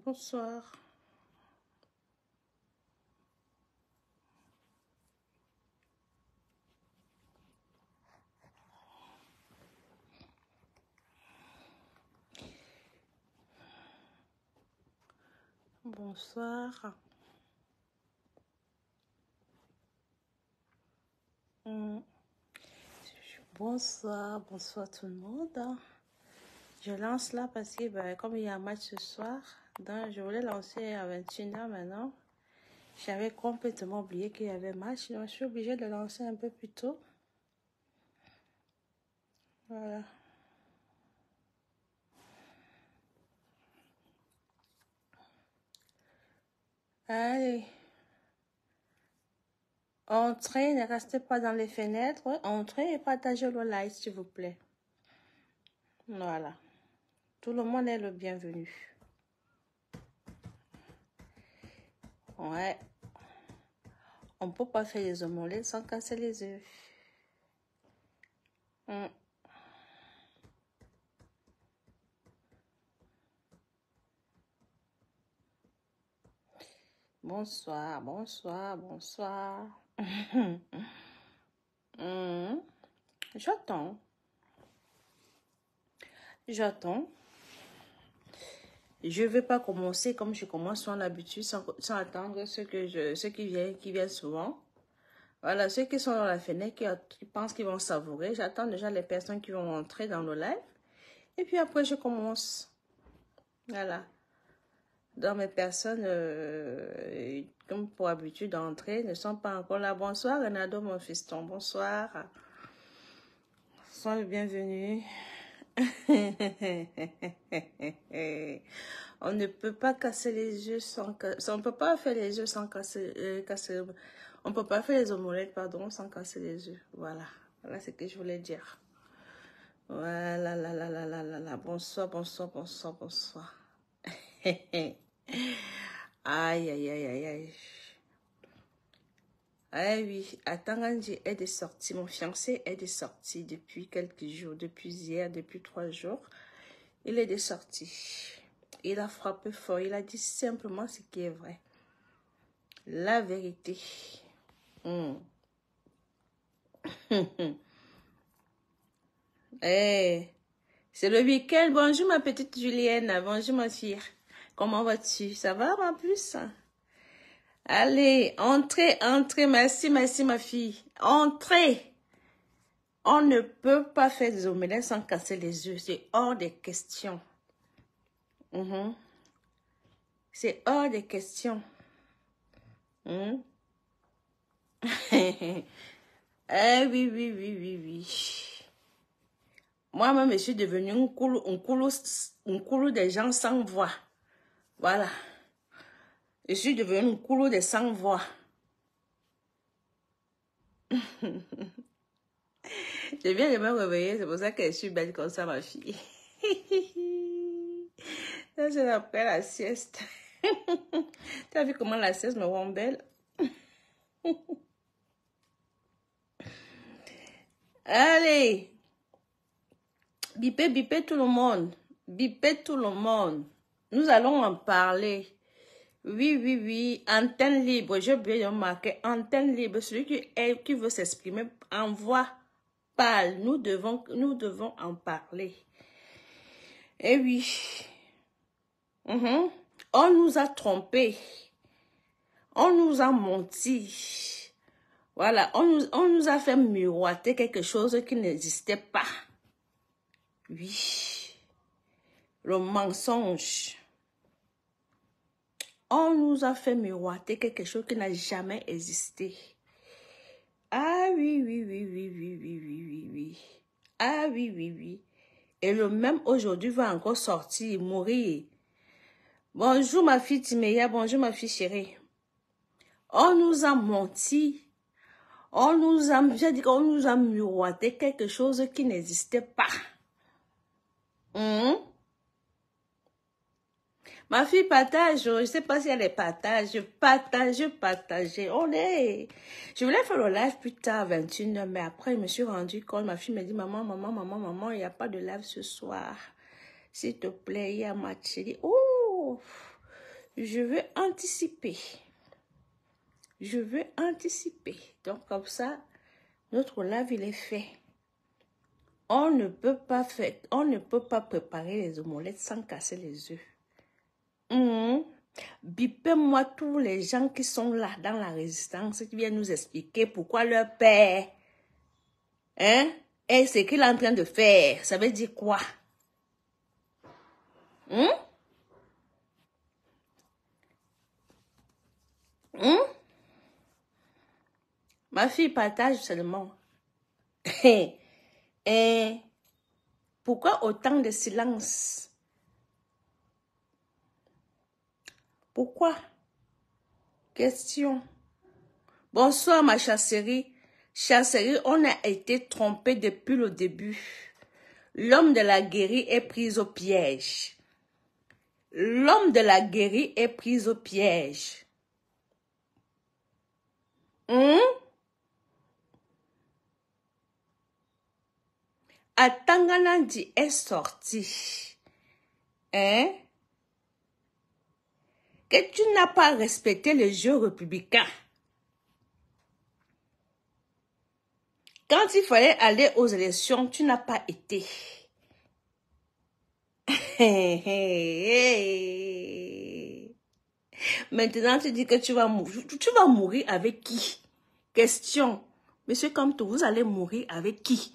Bonsoir. Bonsoir. Bonsoir, bonsoir tout le monde. Je lance là parce que comme il y a un match ce soir, donc je voulais lancer à 21h maintenant. J'avais complètement oublié qu'il y avait match, donc je suis obligée de lancer un peu plus tôt. Voilà. Allez. Entrez, ne restez pas dans les fenêtres. Entrez et partagez le live, s'il vous plaît. Voilà. Tout le monde est le bienvenu. Ouais. On ne peut pas faire les omelettes sans casser les œufs. Bonsoir, bonsoir, bonsoir. J'attends. J'attends. Je ne vais pas commencer comme je commence sans l'habitude, sans attendre ceux qui viennent souvent. Voilà, ceux qui sont dans la fenêtre, qui pensent qu'ils vont savourer. J'attends déjà les personnes qui vont entrer dans le live. Et puis après, je commence. Voilà. Dans mes personnes, comme pour habitude d'entrer, ne sont pas encore là. Bonsoir, Renado, mon fiston. Bonsoir. Sois le bienvenu. On ne peut pas casser les yeux on ne peut pas faire les yeux sans casser, on ne peut pas faire les omelettes, pardon, sans casser les yeux. Voilà. Voilà ce que je voulais dire. Voilà, la. Bonsoir, bonsoir, bonsoir, bonsoir. Aïe, aïe, aïe, aïe, aïe. Ah oui, Atangandi est de sortie. Mon fiancé est de sortie depuis quelques jours, depuis hier, depuis 3 jours. Il est de sortie. Il a frappé fort. Il a dit simplement ce qui est vrai. La vérité. Hey, c'est le week-end. Bonjour ma petite Julienne. Bonjour ma fille. Comment vas-tu? Ça va ma puce? Allez, entrez, entrez. Merci, merci ma fille. Entrez. On ne peut pas faire des omelettes sans casser les œufs. C'est hors des questions. C'est hors des questions. Eh oui, oui, oui, oui, oui. Moi-même, je suis devenue un coulou des gens sans voix. Voilà. Je suis devenue un coulou des sans voix. Je viens de me réveiller, c'est pour ça que je suis belle comme ça, ma fille. Ça, c'est après la sieste. Tu as vu comment la sieste me rend belle? Allez. Bipez, bipez tout le monde. Bipez tout le monde. Nous allons en parler. Oui, oui, oui. Antenne libre. J'ai bien marqué antenne libre. Celui qui veut s'exprimer, envoie, parle. Nous devons en parler. Eh oui. On nous a trompés. On nous a menti. Voilà. On nous a fait miroiter quelque chose qui n'existait pas. Oui. Le mensonge. On nous a fait miroiter quelque chose qui n'a jamais existé. Ah oui, oui, oui, oui, oui, oui, oui, oui, oui. Ah oui, oui, oui. Et le même aujourd'hui va encore sortir, mourir. Bonjour ma fille Timéa, bonjour ma fille chérie. On nous a menti. J'ai dit qu'on nous a miroité quelque chose qui n'existait pas. Ma fille partage, je ne sais pas si elle est partage, je partage. Je voulais faire le live plus tard, 21h, mais après, je me suis rendu compte, ma fille me dit, maman, il n'y a pas de live ce soir. S'il te plaît, il y a un match. J'ai dit, oh, je veux anticiper. Donc, comme ça, notre live, il est fait. On ne peut pas préparer les omelettes sans casser les œufs. Bipez-moi tous les gens qui sont là dans la résistance qui viennent nous expliquer pourquoi leur père, et ce qu'il est en train de faire, ça veut dire quoi? Ma fille partage seulement. Pourquoi autant de silence? Pourquoi? Question. Bonsoir ma chasserie. Chasserie, on a été trompé depuis le début. L'homme de la guérie est pris au piège. L'homme de la guérie est pris au piège. Atanganandi est sorti. Que tu n'as pas respecté le jeu républicain. Quand il fallait aller aux élections, tu n'as pas été. Maintenant, tu dis que tu vas mourir. Tu vas mourir avec qui? Question. Monsieur Kamto, vous allez mourir avec qui?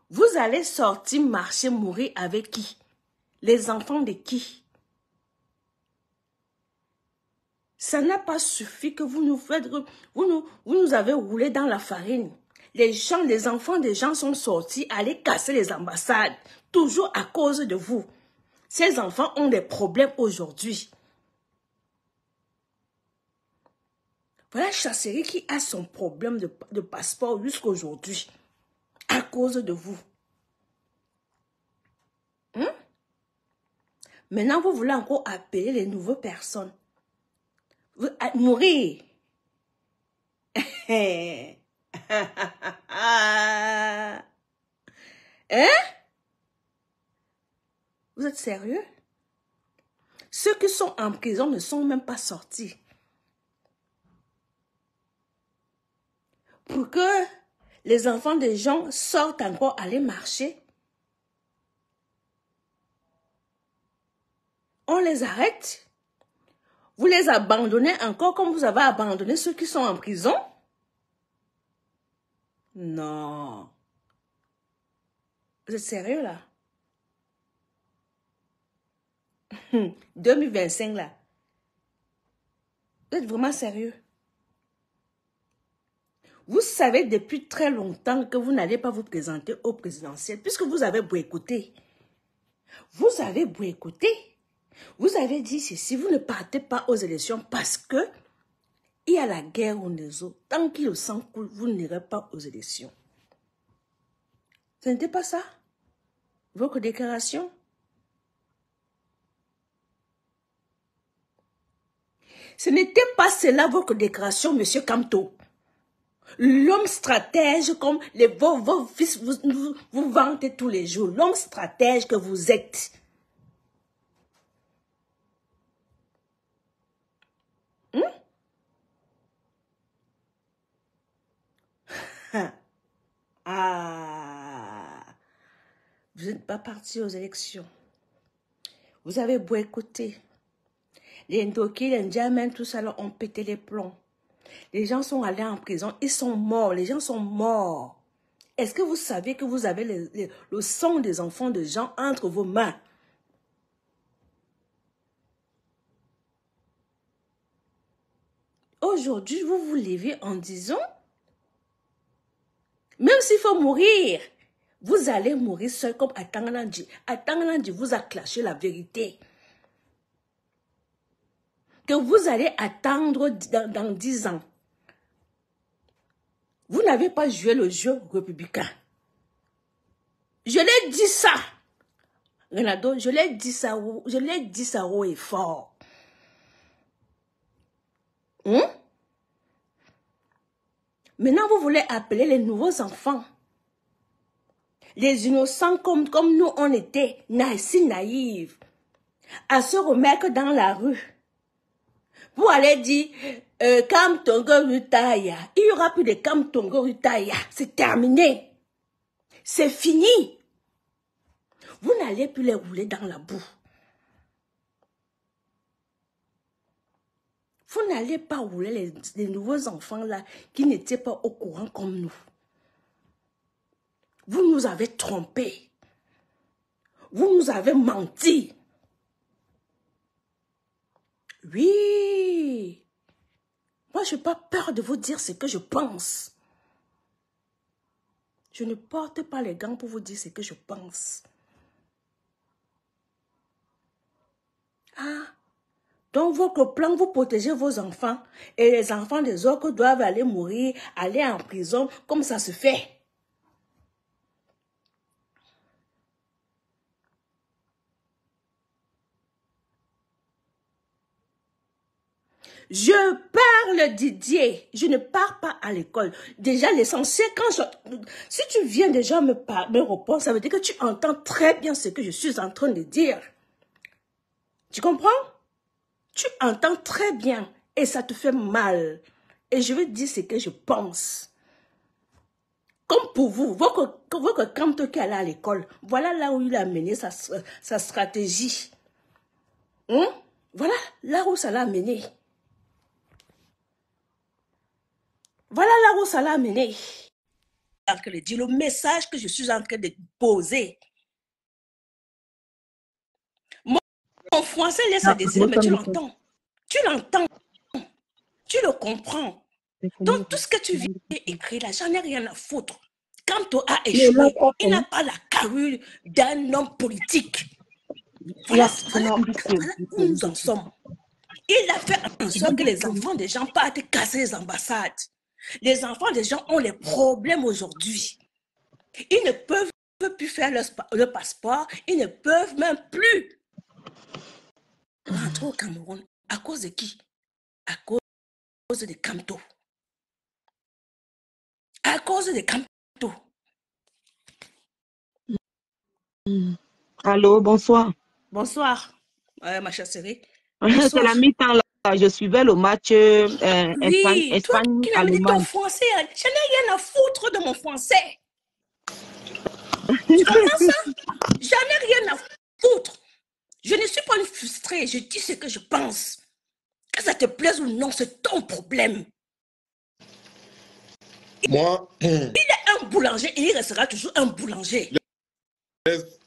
Vous allez sortir, marcher, mourir avec qui? Les enfants de qui? Ça n'a pas suffi que vous nous faites, vous nous avez roulé dans la farine. Les enfants des gens sont sortis, aller casser les ambassades, toujours à cause de vous. Ces enfants ont des problèmes aujourd'hui. Voilà Chasserie qui a son problème de passeport jusqu'à aujourd'hui, à cause de vous. Maintenant, vous voulez encore appeler les nouvelles personnes. Mourir. Vous êtes sérieux? Ceux qui sont en prison ne sont même pas sortis. Pour que les enfants des gens sortent encore aller marcher, on les arrête. Vous les abandonnez encore comme vous avez abandonné ceux qui sont en prison? Non. Vous êtes sérieux là? 2025 là. Vous êtes vraiment sérieux? Vous savez depuis très longtemps que vous n'allez pas vous présenter au présidentiel puisque vous avez boycotté. Vous avez boycotté. Vous avez dit ceci, vous ne partez pas aux élections parce que il y a la guerre au Nézo. Tant qu'il le sang coule, vous n'irez pas aux élections. Ce n'était pas ça, votre déclaration? Ce n'était pas cela votre déclaration, monsieur Kamto. L'homme stratège comme vos fils vous vantez tous les jours. L'homme stratège que vous êtes. Vous n'êtes pas parti aux élections. Vous avez boycotté. Les Ndoki, les Ndjamen, tout ça, là, ont pété les plombs. Les gens sont allés en prison, ils sont morts, les gens sont morts. Est-ce que vous savez que vous avez le sang des enfants de gens entre vos mains? Aujourd'hui, vous vous levez en disant, Même s'il faut mourir, vous allez mourir seul comme Atanganandi. Atanganandi vous a clashé la vérité. Que vous allez attendre dans 10 ans. Vous n'avez pas joué le jeu républicain. Je l'ai dit ça. Renado, je l'ai dit ça haut et fort. Maintenant, vous voulez appeler les nouveaux enfants. Les innocents comme nous, on était si naïfs. À se remettre dans la rue. Vous allez dire, Kamtongo Rutaya. Il n'y aura plus de Kamtongo Rutaya. C'est terminé. C'est fini. Vous n'allez plus les rouler dans la boue. Vous n'allez pas rouler les nouveaux enfants là qui n'étaient pas au courant comme nous. Vous nous avez trompés. Vous nous avez menti. Oui. Moi, je n'ai pas peur de vous dire ce que je pense. Je ne porte pas les gants pour vous dire ce que je pense. Ah. Donc, votre plan, vous protégez vos enfants. Et les enfants des autres doivent aller mourir, aller en prison, comme ça se fait. Je parle Didier. Je ne pars pas à l'école. Déjà, l'essentiel, si tu viens déjà me répondre, ça veut dire que tu entends très bien ce que je suis en train de dire. Tu comprends? Tu entends très bien et ça te fait mal. Et je vais te dire ce que je pense. Comme pour vous, votre Kamto qui allait à l'école, voilà là où il a mené sa stratégie. Voilà là où ça l'a mené. Voilà là où ça l'a mené. Le message que je suis en train de poser. Mon français laisse à désirer, mais tu l'entends. Tu l'entends. Tu le comprends. Donc, tout ce que tu viens d'écrire là, j'en ai rien à foutre. Kamto a échoué. Il n'a pas la carrure d'un homme politique. Voilà où nous en sommes. Il a fait en sorte que les enfants des gens partent casser les ambassades. Les enfants des gens ont les problèmes aujourd'hui. Ils ne peuvent plus faire leur passeport. Ils ne peuvent même plus rentrer au Cameroun. À cause de qui? À cause de Kamto. À cause de Kamto. Allô, bonsoir. Bonsoir, ma chère série. C'est la mi-temps là. Je suivais le match oui, Espagne-Allemagne. Toi qui m'as dit ton français, je n'ai rien à foutre de mon français. Tu comprends ça? J'en ai rien à foutre. Je ne suis pas une frustrée, je dis ce que je pense. Que ça te plaise ou non, c'est ton problème. Moi, il est un boulanger et il restera toujours un boulanger.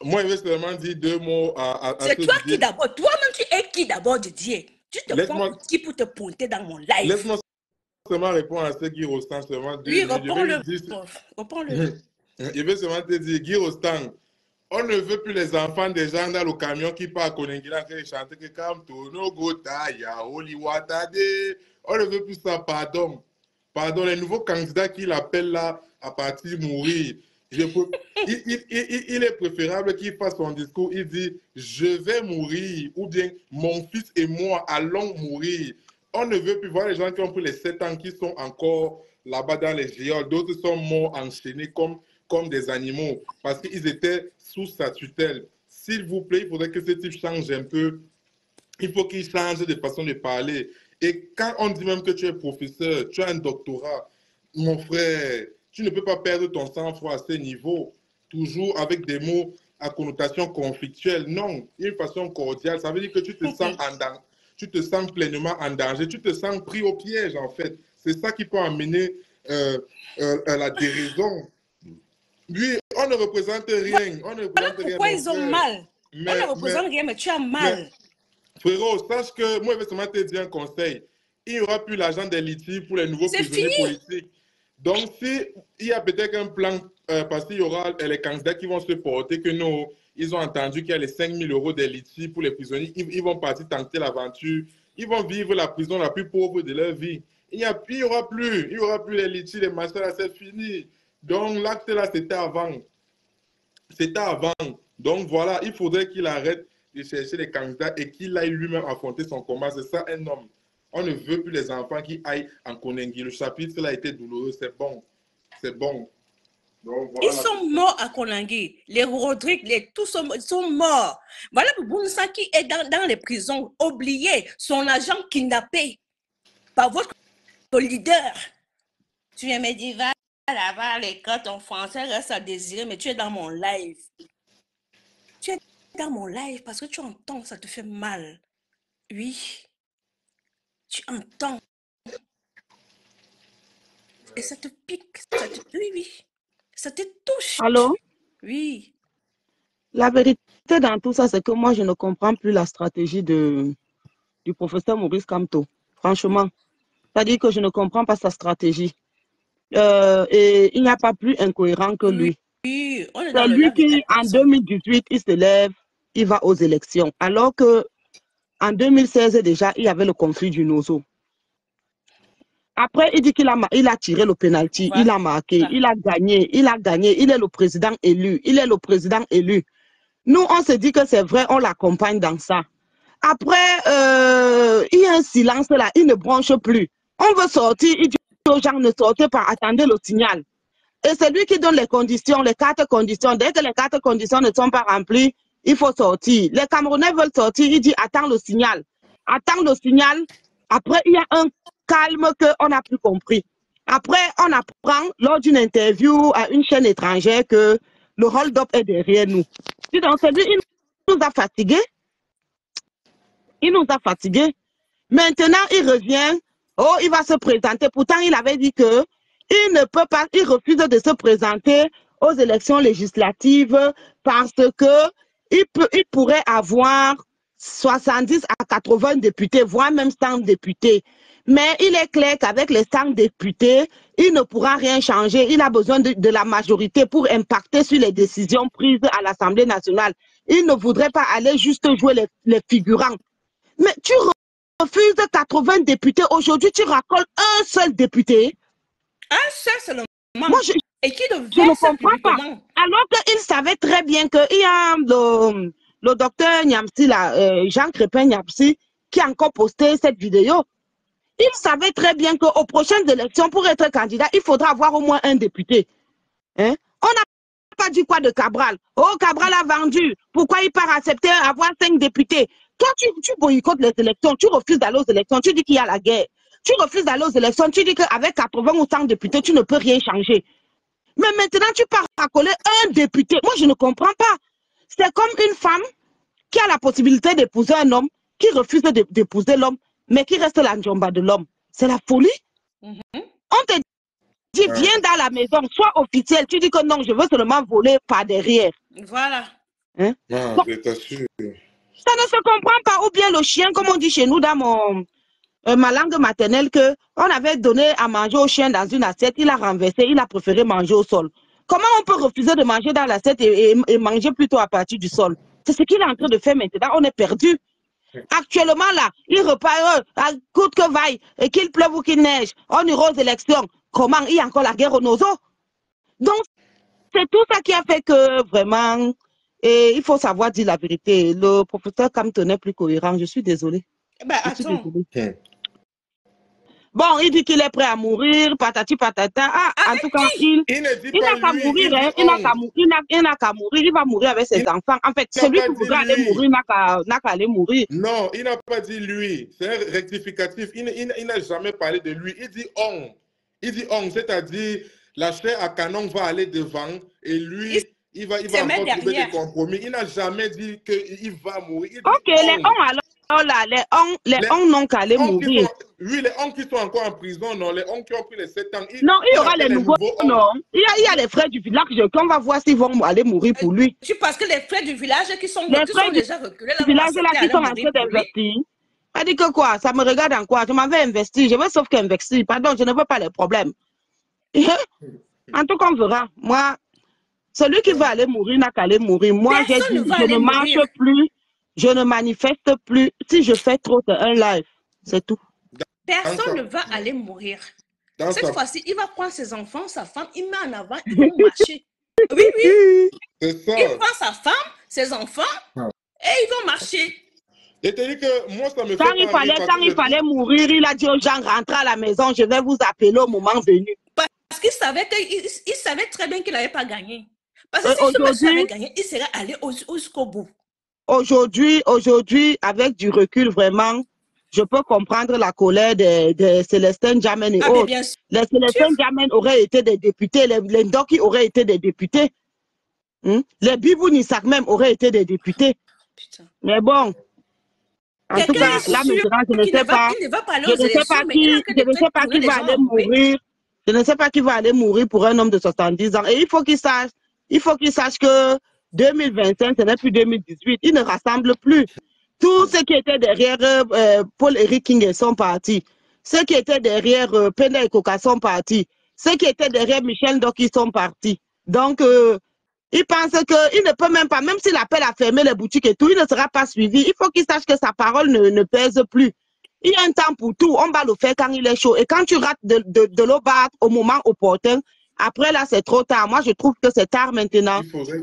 Moi, je vais seulement dire 2 mots à c'est toi Didier. Qui d'abord, toi-même tu es qui d'abord Didier? Tu te prends pour qui pour te pointer dans mon live? Laisse-moi seulement répondre à ce Guy Rostand, seulement 2 minutes. Oui, réponds-le. Je vais seulement te dire, Guy Rostand, on ne veut plus les enfants des gens dans le camion qui partent à Koningila qui chantent que Kamto, no gota, ya, Oliwatade. On ne veut plus ça, pardon. Pardon, les nouveaux candidats qu'il appelle là à partir mourir. Il est préférable qu'il fasse son discours, il dit « Je vais mourir » ou bien « Mon fils et moi allons mourir ». On ne veut plus voir les gens qui ont pris les 7 ans qui sont encore là-bas dans les géants. D'autres sont morts enchaînés comme des animaux parce qu'ils étaient sous sa tutelle. S'il vous plaît, il faudrait que ce type change un peu. Il faut qu'il change de façon de parler. Et quand on dit même que tu es professeur, tu as un doctorat, mon frère, tu ne peux pas perdre ton sang-froid à ce niveau, toujours avec des mots à connotation conflictuelle. Non, une façon cordiale, ça veut dire que tu te sens en danger. Tu te sens pleinement en danger, tu te sens pris au piège en fait. C'est ça qui peut amener à la déraison. Lui, on ne représente rien. On ne représente rien. Pourquoi ils ont mal? On ne représente rien, mais tu as mal. Frérot, sache que moi, je vais seulement te dire un conseil. Il n'y aura plus l'argent des litiges pour les nouveaux prisonniers politiques. Donc, s'il y a peut-être un plan, parce qu'il y aura les candidats qui vont se porter, que nous, ils ont entendu qu'il y a les 5 000 € des litiges pour les prisonniers, ils vont partir tenter l'aventure, ils vont vivre la prison la plus pauvre de leur vie. Il n'y aura plus les litiges, les machins, là, c'est fini. Donc, l'acte là, c'était avant. C'était avant. Donc, voilà, il faudrait qu'il arrête de chercher les candidats et qu'il aille lui-même affronter son combat. C'est ça, un homme. On ne veut plus les enfants qui aillent en Koningui. Le chapitre là a été douloureux, c'est bon. C'est bon. Donc, voilà. Ils sont morts à Koningui. Les Rodrigue, tous sont morts. Voilà pour Bounsa qui est dans les prisons, oublié, son agent kidnappé par votre leader. Tu viens me dire, va là-bas, les cartes en français restent à désirer, mais tu es dans mon live. Tu es dans mon live parce que tu entends, ça te fait mal. Oui. Tu entends. Et ça te pique. Oui, oui. Ça te touche. Allô? Oui. La vérité dans tout ça, c'est que moi, je ne comprends plus la stratégie du professeur Maurice Kamto. Franchement. C'est-à-dire que je ne comprends pas sa stratégie. Et il n'y a pas plus incohérent que lui. Oui, on est C'est dans le lui live de qui, en 2018, il se lève, il va aux élections. Alors que en 2016, déjà, il y avait le conflit du Nozo. Après, il dit qu'il a tiré le penalty, il a marqué, il a gagné, il est le président élu, Nous, on se dit que c'est vrai, on l'accompagne dans ça. Après, il y a un silence là, il ne bronche plus. On veut sortir, il dit aux gens ne sortez pas, attendez le signal. Et c'est lui qui donne les conditions, les 4 conditions. Dès que les 4 conditions ne sont pas remplies, il faut sortir. Les Camerounais veulent sortir, il dit attends le signal. Attends le signal. Après, il y a un calme qu'on n'a plus compris. Après, on apprend lors d'une interview à une chaîne étrangère que le hold-up est derrière nous. Donc, c'est lui, il nous a fatigués. Maintenant, il revient. Oh, il va se présenter. Pourtant, il avait dit que il ne peut pas, il refuse de se présenter aux élections législatives parce que il pourrait avoir 70 à 80 députés, voire même 100 députés. Mais il est clair qu'avec les 100 députés, il ne pourra rien changer. Il a besoin de la majorité pour impacter sur les décisions prises à l'Assemblée nationale. Il ne voudrait pas aller juste jouer les figurants. Mais tu refuses 80 députés. Aujourd'hui, tu raccoles un seul député. Un seul seulement. Moi, et qui je ne comprends pas. Alors qu'il savait très bien qu'il y a le docteur Niamsi, Jean Crépin Niamsi, qui a encore posté cette vidéo. Il savait très bien qu'aux prochaines élections, pour être candidat, il faudra avoir au moins un député. Hein? On n'a pas dit quoi de Cabral. Oh, Cabral a vendu. Pourquoi il part accepter avoir 5 députés? Toi, tu boycottes les élections, tu refuses d'aller aux élections, tu dis qu'il y a la guerre. Tu refuses d'aller aux élections, tu dis qu'avec 80 ou 100 députés, tu ne peux rien changer. Mais maintenant, tu pars à coller un député. Moi, je ne comprends pas. C'est comme une femme qui a la possibilité d'épouser un homme, qui refuse d'épouser l'homme, mais qui reste la njomba de l'homme. C'est la folie. On te dit, viens dans la maison, sois officiel. Tu dis que non, je veux seulement voler par derrière. Voilà. Hein? Ah, je t'assure. Ça ne se comprend pas. Ou bien le chien, comme on dit chez nous dans ma langue maternelle, qu'on avait donné à manger au chien dans une assiette, il a renversé, il a préféré manger au sol. Comment on peut refuser de manger dans l'assiette et manger plutôt à partir du sol? C'est ce qu'il est en train de faire maintenant. On est perdu. Actuellement, là, il repart, coûte que vaille, et qu'il pleuve ou qu'il neige, on ira aux élections. Comment? Il y a encore la guerre au Nozo. Donc, c'est tout ça qui a fait que vraiment, et il faut savoir dire la vérité. Le professeur Kamto n'est plus cohérent. Je suis désolée. Ben, attends. Bon, il dit qu'il est prêt à mourir, patati patata. En tout cas, il n'a qu'à mourir, il n'a qu'à mourir, il va mourir avec ses enfants. En fait, celui qui voudra aller mourir n'a qu'à aller mourir. Non, il n'a pas dit lui. C'est un rectificatif. Il n'a jamais parlé de lui. Il dit on. Il dit on, c'est-à-dire la chair à canon va aller devant et lui, il va encore trouver des compromis. Il n'a jamais dit qu'il va mourir. Ok, les on alors. Là, les on n'ont qu'à aller mourir. Oui, les on qui sont encore en prison, non, les on qui ont pris les 7 ans. Non, il y aura les nouveaux, non. Il y a les frères du village qu'on va voir s'ils vont aller mourir pour lui. Parce que les frères du village qui sont déjà reculés, les village là qui sont en train d'investir. Elle dit que quoi? Ça me regarde en quoi? Je m'avais investi, je veux sauf qu'investir. Pardon, je ne veux pas les problèmes. En tout cas, on verra. Moi, celui qui va aller mourir n'a qu'à aller mourir. Moi, j'ai Personne dit, ne va je aller ne marche mourir. plus, je ne manifeste plus. Si je fais trop, c'est un live. C'est tout. Dans Personne ne sa, va aller mourir. dans Cette sa, fois-ci, il va prendre ses enfants, sa femme, il met en avant, ils vont marcher. Oui, oui. c'est ça. Il prend sa femme, ses enfants, et ils vont marcher. Je te dis que moi, ça me Quand fait il pas rire fallait, parce quand que il je fallait trouve... mourir, il a dit aux gens, rentrez à la maison, je vais vous appeler au moment venu. Parce qu'il savait, il savait très bien qu'il n'avait pas gagné. Parce que si ce monsieur avait gagné, il serait allé jusqu'au bout. Aujourd'hui, avec du recul, vraiment, je peux comprendre la colère de Célestin Jamen et Ah, autres. bien sûr. Les Célestin Jamen auraient été des députés, les Ndoki auraient été des députés. Les Bibou Nissak même auraient été des députés. Putain. Mais bon, en tout Quelqu'un cas, est là sûr maintenant, je ne qu'il sais pas. ne va pas aller Je aux ne sais pas élections, mais il est en train je ne sais de pas tourner qui les va gens aller en bourrée. mourir. Je ne sais pas qui va aller mourir pour un homme de 70 ans. Et il faut qu'il sache que 2025, ce n'est plus 2018. Il ne rassemble plus. Tous ceux qui étaient derrière Paul-Éric King et son parti, ceux qui étaient derrière Penda et Koka sont partis, ceux qui étaient derrière Michel Ndoki sont partis. Donc, il pense qu'il ne peut même pas, même s'il appelle à fermer les boutiques et tout, il ne sera pas suivi. Il faut qu'il sache que sa parole ne pèse plus. Il y a un temps pour tout. On va le faire quand il est chaud. Et quand tu rates de l'eau battre au moment opportun, après là, c'est trop tard. Moi, je trouve que c'est tard maintenant.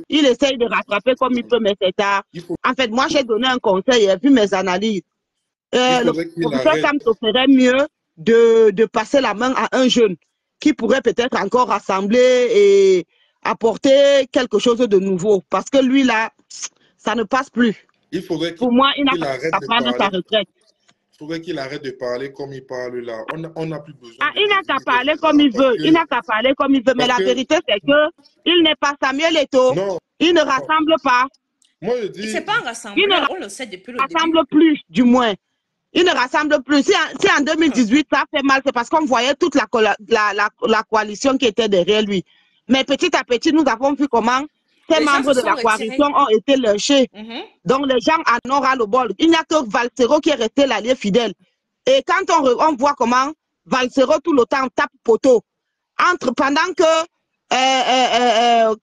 Il essaye de rattraper comme il peut, mais c'est tard. En fait, moi, j'ai donné un conseil et vu mes analyses. Le professeur Kamto ferait mieux de passer la main à un jeune qui pourrait peut-être encore rassembler et apporter quelque chose de nouveau. Parce que lui, là, ça ne passe plus. Pour moi, il n'a pas à prendre sa retraite. Il faudrait qu'il arrête de parler comme il parle là. On n'a plus besoin de il n'a qu'à parler comme il veut. Il n'a qu'à parler comme il veut. Mais la vérité, c'est qu'il n'est pas Samuel Eto'o. Il ne rassemble pas. Moi, je dis... C'est pas un rassembleur, on le sait depuis le début. Il ne rassemble plus, du moins. Il ne rassemble plus. Si en 2018, ça fait mal, c'est parce qu'on voyait toute la coalition qui était derrière lui. Mais petit à petit, nous avons vu comment ces membres de la coalition ont été lynchés. Donc, les gens en ont ras le bol. Il n'y a que Valsero qui est resté l'allié fidèle. Et quand on voit comment Valsero tout le temps tape poteau, pendant que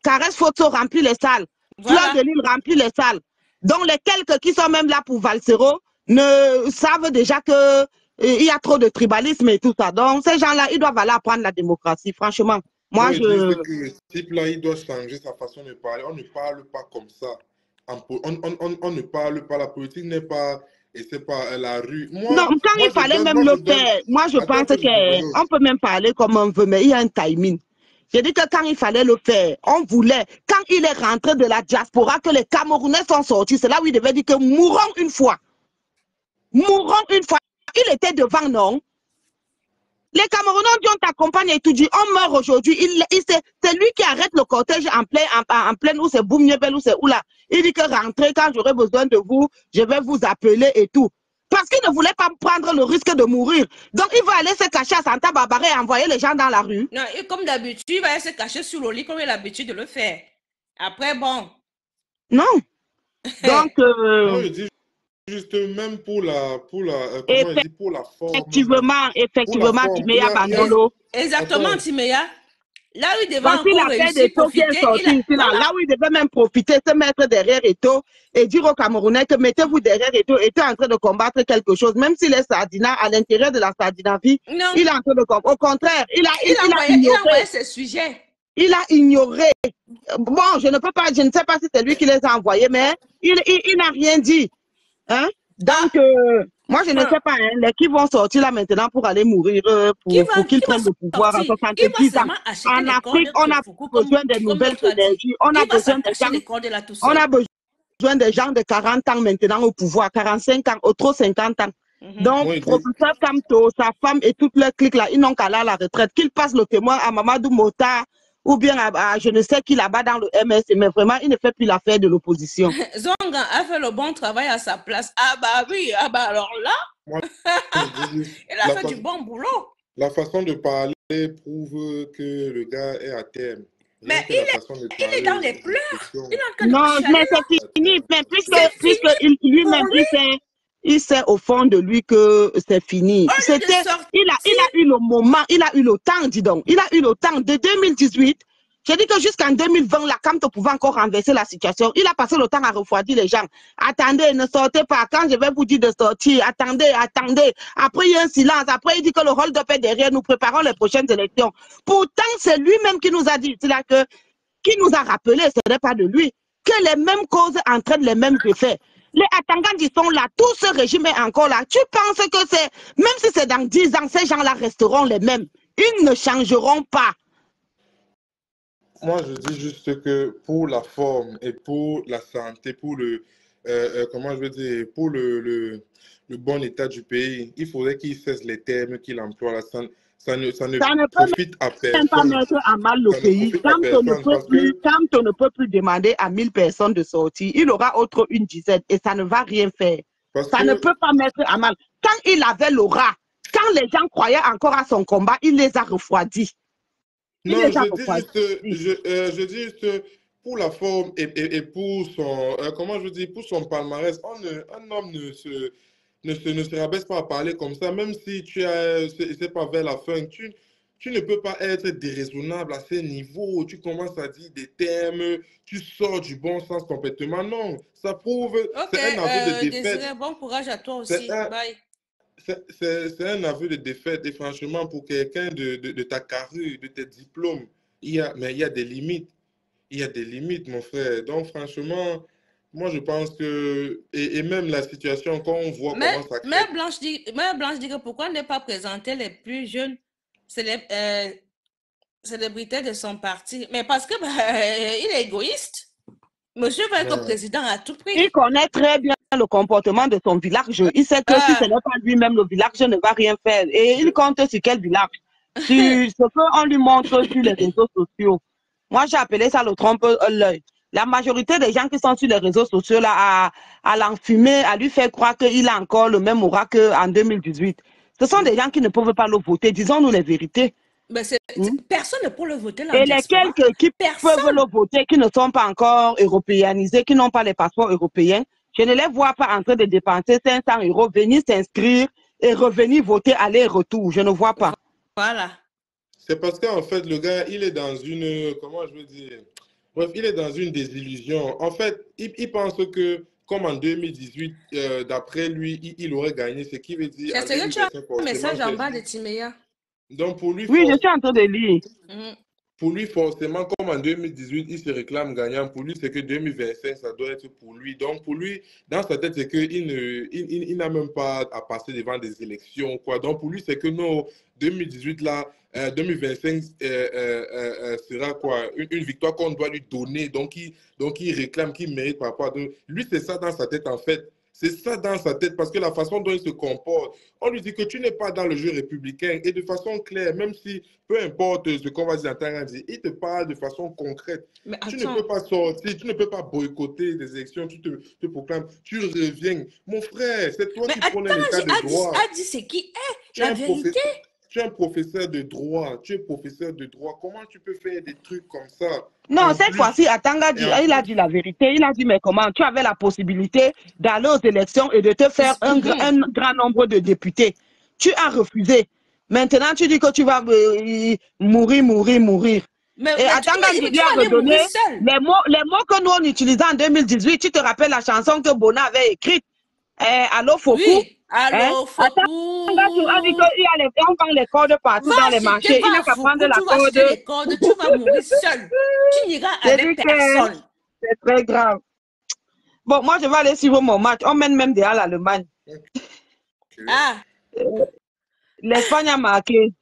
Caresse Photo remplit les salles, Fleur de Lille remplit les salles. Donc, les quelques qui sont même là pour Valsero ne savent déjà que il y a trop de tribalisme et tout ça. Donc, ces gens-là, ils doivent aller apprendre la démocratie, franchement. Moi, je dis que ce type-là, il doit changer sa façon de parler. On ne parle pas comme ça. On ne parle pas. La politique n'est pas... Et c'est pas la rue. Non, quand il fallait même le faire, moi, je pense qu'on peut même parler comme on veut, mais il y a un timing. J'ai dit que quand il fallait le faire, on voulait, quand il est rentré de la diaspora, que les Camerounais sont sortis, c'est là où il devait dire que mourons une fois. Mourons une fois. Il était devant, non? Les Camerounais ont dit, on t'accompagne et tout dit, on meurt aujourd'hui. C'est lui qui arrête le cortège en pleine où c'est Boumniebel, où c'est où là. Il dit que rentrez quand j'aurai besoin de vous, je vais vous appeler et tout. Parce qu'il ne voulait pas prendre le risque de mourir. Donc, il va aller se cacher à Santa Barbara et envoyer les gens dans la rue. Non, et comme d'habitude, il va aller se cacher sous le lit comme il a l'habitude de le faire. Après, bon. Non. Donc, non, je dis juste même pour la forme. Effectivement, Timéa Bandolo. Exactement, Timéa. Là où il devait encore réussir, profiter. Là où il devait même profiter, se mettre derrière Eto'o et dire aux Camerounais que mettez-vous derrière Eto'o. Eto'o est en train de combattre quelque chose, même s'il est Sardina, à l'intérieur de la Sardinavie, il est en train de combattre. Au contraire, il a ignoré ses sujets. Il a ignoré. Bon, je ne sais pas si c'est lui qui les a envoyés, mais il n'a rien dit. Hein? Donc, moi, je ne sais pas, hein, qui vont sortir là maintenant pour aller mourir, pour qu'ils prennent le pouvoir en 70 ans. En Afrique, on a besoin de nouvelles énergies. On a besoin de gens de 40 ans maintenant au pouvoir, 45 ans, au trop 50 ans. Donc, professeur Kamto, sa femme et toute leur clique là, ils n'ont qu'à aller à la retraite. Qu'ils passent le témoin à Mamadou Mota ou bien à je ne sais qui là-bas dans le MS, mais vraiment, il ne fait plus l'affaire de l'opposition. Zonga a fait le bon travail à sa place. Ah bah oui, ah bah alors là, il a fait du bon boulot. La façon de parler prouve que le gars est à terme. Mais il est dans les pleurs. Non, mais c'est fini. Mais puisque lui-même, il sait au fond de lui que c'est fini. Il a eu le moment, il a eu le temps, dis donc. Il a eu le temps de 2018. J'ai dit que jusqu'en 2020, la CAMTO pouvait encore renverser la situation. Il a passé le temps à refroidir les gens. Attendez, ne sortez pas. Quand je vais vous dire de sortir, attendez, attendez. Après, il y a un silence. Après, il dit que le hold-up est derrière. Nous préparons les prochaines élections. Pourtant, c'est lui-même qui nous a dit, qui nous a rappelé, ce n'est pas de lui, que les mêmes causes entraînent les mêmes effets. Les Atangandis sont là, tout ce régime est encore là. Tu penses que c'est, même si c'est dans 10 ans, ces gens-là resteront les mêmes. Ils ne changeront pas. Moi, je dis juste que pour la forme et pour la santé, pour le, comment je veux dire, pour le bon état du pays, il faudrait qu'il cesse les termes qu'il emploie là. Ça ne profite à personne. Pas mettre à mal le pays. Quand on ne peut plus demander à 1000 personnes de sortir, il aura autre une dizaine et ça ne va rien faire. Ça ne peut pas mettre à mal. Quand il avait l'aura, quand les gens croyaient encore à son combat, il les a refroidis. Non, je dis juste pour la forme et pour son, comment je dis, pour son palmarès, un homme ne se rabaisse pas à parler comme ça, même si c'est pas vers la fin, tu ne peux pas être déraisonnable à ces niveaux, tu commences à dire des termes, tu sors du bon sens complètement, non, ça prouve, c'est un aveu de défaite. Désiré, bon courage à toi aussi, bye. C'est un aveu de défaite et franchement, pour quelqu'un de ta carrure, de tes diplômes, il y a des limites. Il y a des limites, mon frère. Donc, franchement, moi, je pense que... Et même la situation, quand on voit comment ça crée... Mère Blanche dit que pourquoi ne pas présenter les plus jeunes célébrités de son parti? Mais parce que il est égoïste. Monsieur va être président à tout prix. Il connaît très bien le comportement de son village. Il sait que si ce n'est pas lui-même, le village ne va rien faire. Et il compte sur quel village? Sur ce qu'on lui montre sur les réseaux sociaux. Moi, j'ai appelé ça le trompe-l'œil. La majorité des gens qui sont sur les réseaux sociaux là, à l'enfumer, à lui faire croire qu'il a encore le même aura qu'en 2018. Ce sont des gens qui ne peuvent pas le voter. Disons-nous les vérités. Mais personne ne peut le voter là. Et les quelques qui peuvent le voter, qui ne sont pas encore européanisés, qui n'ont pas les passeports européens, je ne les vois pas en train de dépenser 500 €, venir s'inscrire et revenir voter aller-retour. Je ne vois pas. Voilà. C'est parce qu'en fait, le gars, il est dans une, comment je veux dire, bref, il est dans une désillusion. En fait, il pense que, comme en 2018, d'après lui, il aurait gagné, ce qui veut dire... C'est que tu as un message en bas de Timéa. Donc, pour lui... Oui, je suis en train de lire. Pour lui, forcément, comme en 2018, il se réclame gagnant. Pour lui, c'est que 2025, ça doit être pour lui. Donc, pour lui, dans sa tête, c'est qu'il n'a même pas à passer devant des élections, quoi. Donc, pour lui, c'est que non, 2018, là, 2025 sera quoi? Une victoire qu'on doit lui donner. Donc, il réclame, qu'il mérite par rapport à... Lui, c'est ça dans sa tête, en fait. C'est ça dans sa tête, parce que la façon dont il se comporte, on lui dit que tu n'es pas dans le jeu républicain, et de façon claire, même si, peu importe ce qu'on va dire, il te parle de façon concrète. Tu ne peux pas sortir, tu ne peux pas boycotter des élections, tu te proclames, tu reviens. Mon frère, c'est toi qui prenais l'état de droit. Adi, c'est qui est la vérité. Tu es un professeur de droit, Comment tu peux faire des trucs comme ça? Non, cette fois-ci, Atanga il a dit la vérité. Il a dit, mais comment? Tu avais la possibilité d'aller aux élections et de te faire un grand nombre de députés. Tu as refusé. Maintenant, tu dis que tu vas mourir. Et Atanga lui a redonné les mots que nous on utilisait en 2018. Tu te rappelles la chanson que Bona avait écrite? Allô, Fokou? Oui. Allô, Fokou. On a dit qu'on prend les cordes partout dans les marchés. Il n'a qu'à prendre la corde. Tu vas mourir seul. Tu n'iras avec personne. C'est très grave. Bon, moi, je vais aller suivre mon match. On mène même déjà l'Allemagne. L'Espagne a marqué.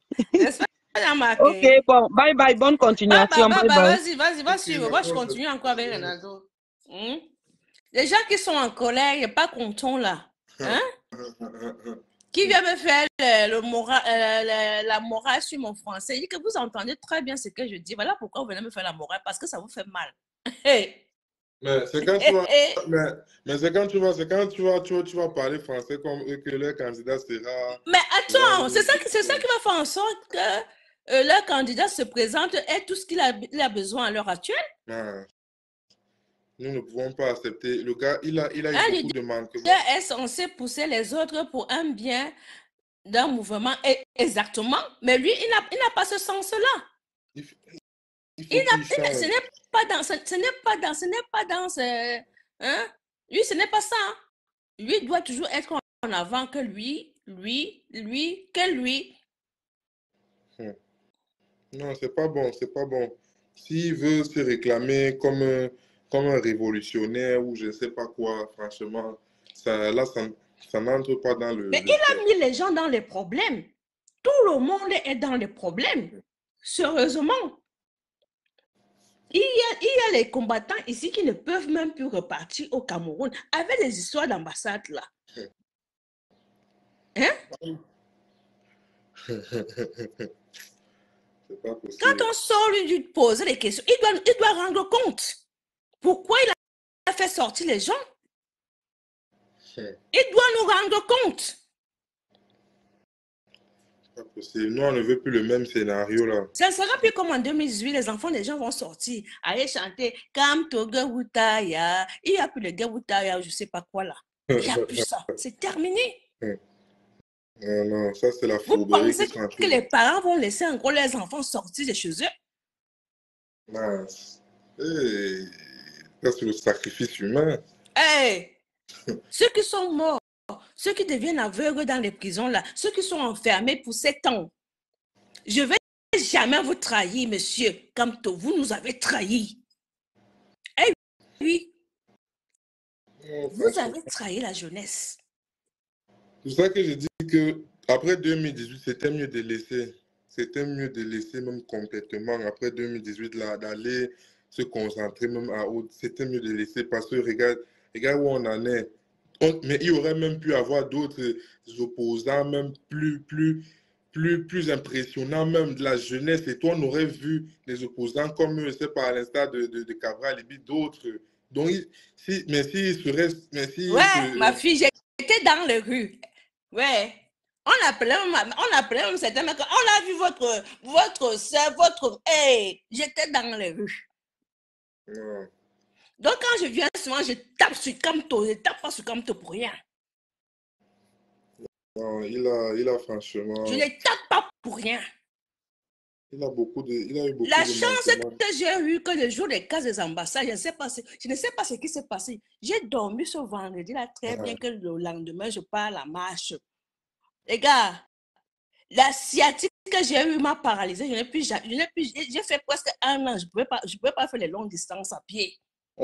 Ok, bon, bye bye, bonne continuation. Vas-y, va suivre. Moi, je continue encore avec Ronaldo. Les gens qui sont en colère, il n'y a pas contents là. Hein? Qui vient me faire la morale sur mon français? Il dit que vous entendez très bien ce que je dis. Voilà pourquoi vous venez me faire la morale, parce que ça vous fait mal. Mais c'est quand tu vas parler français comme que leur candidat sera... Mais attends, c'est ça qui va faire en sorte que leur candidat se présente et tout ce qu'il a besoin à l'heure actuelle. Nous ne pouvons pas accepter. Le gars, il a Un eu beaucoup de manquements. leader est censé pousser les autres pour un bien d'un mouvement. Exactement. Mais lui, il n'a pas ce sens-là. Il faut qu'il change. Ce n'est pas dans hein? Lui, ce n'est pas ça. Lui doit toujours être en avant que lui. Non, c'est pas bon, c'est pas bon. S'il veut se réclamer comme un révolutionnaire ou je ne sais pas quoi, franchement, ça n'entre pas dans Mais il a mis les gens dans les problèmes. Tout le monde est dans les problèmes. Sérieusement. Il y a les combattants ici qui ne peuvent même plus repartir au Cameroun avec les histoires d'ambassade là. Hein? C'est pas possible. Quand on sort lui poser des questions, il doit rendre compte. Pourquoi il a fait sortir les gens? Il doit nous rendre compte. C'est pas possible. Nous, on ne veut plus le même scénario là. Ça ne sera plus comme en 2018, les enfants des gens vont sortir, aller chanter Kamto Gawutaya. Il n'y a plus de Gawutaya, je ne sais pas quoi là. Il n'y a plus ça. C'est terminé. Non, ça c'est la Vous fourberie pensez que les parents vont laisser encore les enfants sortir de chez eux? Mince. Ça c'est le sacrifice humain. Hey, ceux qui sont morts, ceux qui deviennent aveugles dans les prisons là, ceux qui sont enfermés pour 7 ans, je ne vais jamais vous trahir, monsieur Kamto. Vous nous avez trahis. Eh oui, vous avez trahi la jeunesse. C'est pour ça que je dis que après 2018, c'était mieux de laisser. C'était mieux de laisser même complètement. Après 2018, là, d'aller se concentrer même à autre. C'était mieux de laisser parce que regarde où on en est. Mais il y aurait même pu avoir d'autres opposants, même plus impressionnants, même de la jeunesse. Et toi, on aurait vu les opposants comme, je sais pas, à l'instar de Cabral et d'autres. Donc, mais s'il serait. Ma fille, j'étais dans les rues. Ouais. On appelait même certains mecs. On a vu votre soeur, Hey, j'étais dans les rues. Ouais. Donc, quand je viens souvent, je tape sur Kamto. Je tape pas sur Kamto pour rien. Non, il a franchement. Je ne tape pas pour rien. Il a eu beaucoup de La chance manquements. que j'ai eue que le jour des cas des ambassades, je ne sais pas ce qui s'est passé. J'ai dormi ce vendredi là très bien que le lendemain, je pars à la marche. Les gars, la sciatique que j'ai eue m'a paralysée. J'ai fait presque 1 an. Je ne pouvais pas faire les longues distances à pied.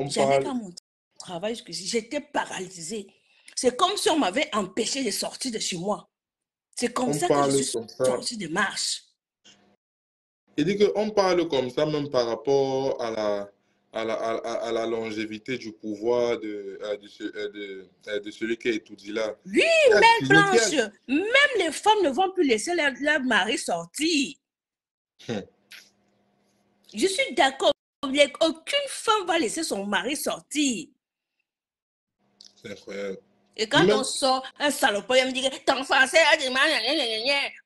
J'allais qu'à mon travail jusqu'ici. J'étais paralysée. C'est comme si on m'avait empêché de sortir de chez moi. C'est comme ça que je suis sortie de marche. Il dit qu'on parle comme ça même par rapport à la longévité du pouvoir de celui qui est étudié là. Oui, Mère Blanche, même les femmes ne vont plus laisser leur mari sortir. Je suis d'accord. Aucune femme va laisser son mari sortir. C'est incroyable. Et quand on sort, un salopard, il me dit que ton français,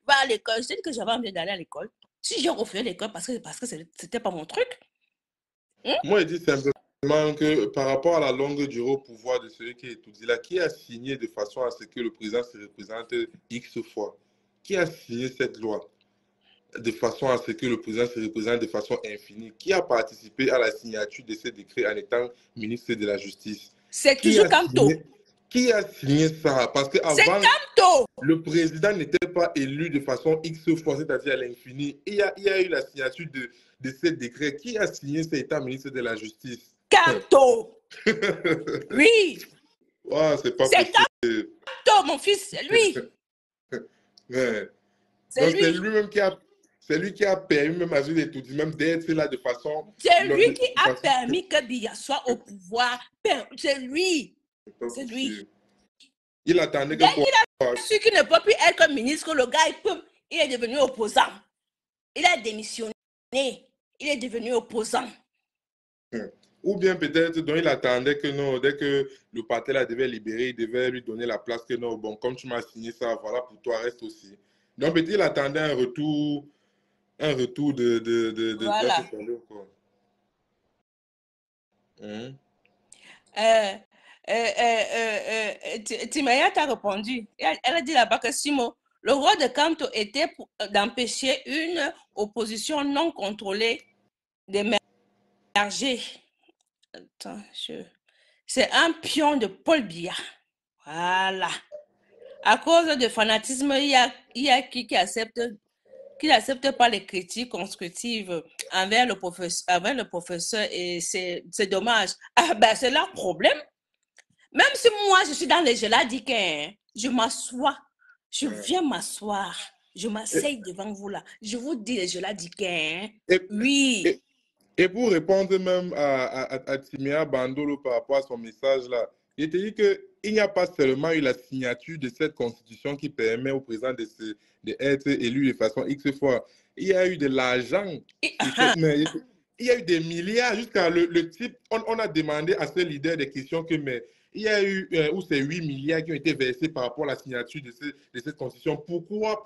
va à l'école. Je dis que j'avais envie d'aller à l'école. Si j'ai refusé l'école parce que c'était pas mon truc. Moi, je dis simplement que par rapport à la longue durée au pouvoir de celui qui est étudié là, qui a signé de façon à ce que le président se représente X fois? Qui a signé cette loi de façon à ce que le président se représente de façon infinie? Qui a participé à la signature de ce décret en étant ministre de la Justice? C'est toujours Kamto. Qui a signé ça? Parce qu'avant, le président n'était pas élu de façon X fois, c'est-à-dire à l'infini. Il y a eu la signature de ce décret. Qui a signé cet état ministre de la Justice? Kamto. Oui. Ouais, c'est pas possible. C'est Kamto, mon fils, c'est lui. Ouais. C'est lui-même c'est lui qui a permis même à Jules Etoudi même d'être là de façon... C'est lui qui a permis que Biya soit au pouvoir. C'est lui. C'est lui. Il attendait que... Il a su qu'il ne peut plus être ministre, le gars, il est devenu opposant. Il a démissionné. Il est devenu opposant. Ou bien peut-être, donc il attendait que non, dès que le parti la devait libérer, il devait lui donner la place que non, bon, comme tu m'as signé ça, voilà, pour toi, reste aussi. Donc peut-être il attendait un retour de voilà. Timaya t'a répondu. Elle a dit là-bas que Simo, le rôle de Kanto était d'empêcher une opposition non contrôlée d'émerger. Attends, c'est un pion de Paul Biya. Voilà. À cause de fanatisme, il y a qui n'accepte pas les critiques constructives envers le professeur et c'est dommage. Ah ben c'est leur problème. Même si moi je suis dans les geladiques, je m'assois, je viens m'asseoir, je m'asseye devant vous là. Je vous dis les geladiques, oui. Et pour répondre même à Timea Bandolo par rapport à son message là, il te dit qu'il n'y a pas seulement eu la signature de cette constitution qui permet au président d'être élu de façon X fois. Il y a eu de l'argent. Il y a eu des milliards jusqu'à le type. On a demandé à ce leader des questions que mais il y a eu où c'est 8 milliards qui ont été versés par rapport à la signature de cette constitution. Pourquoi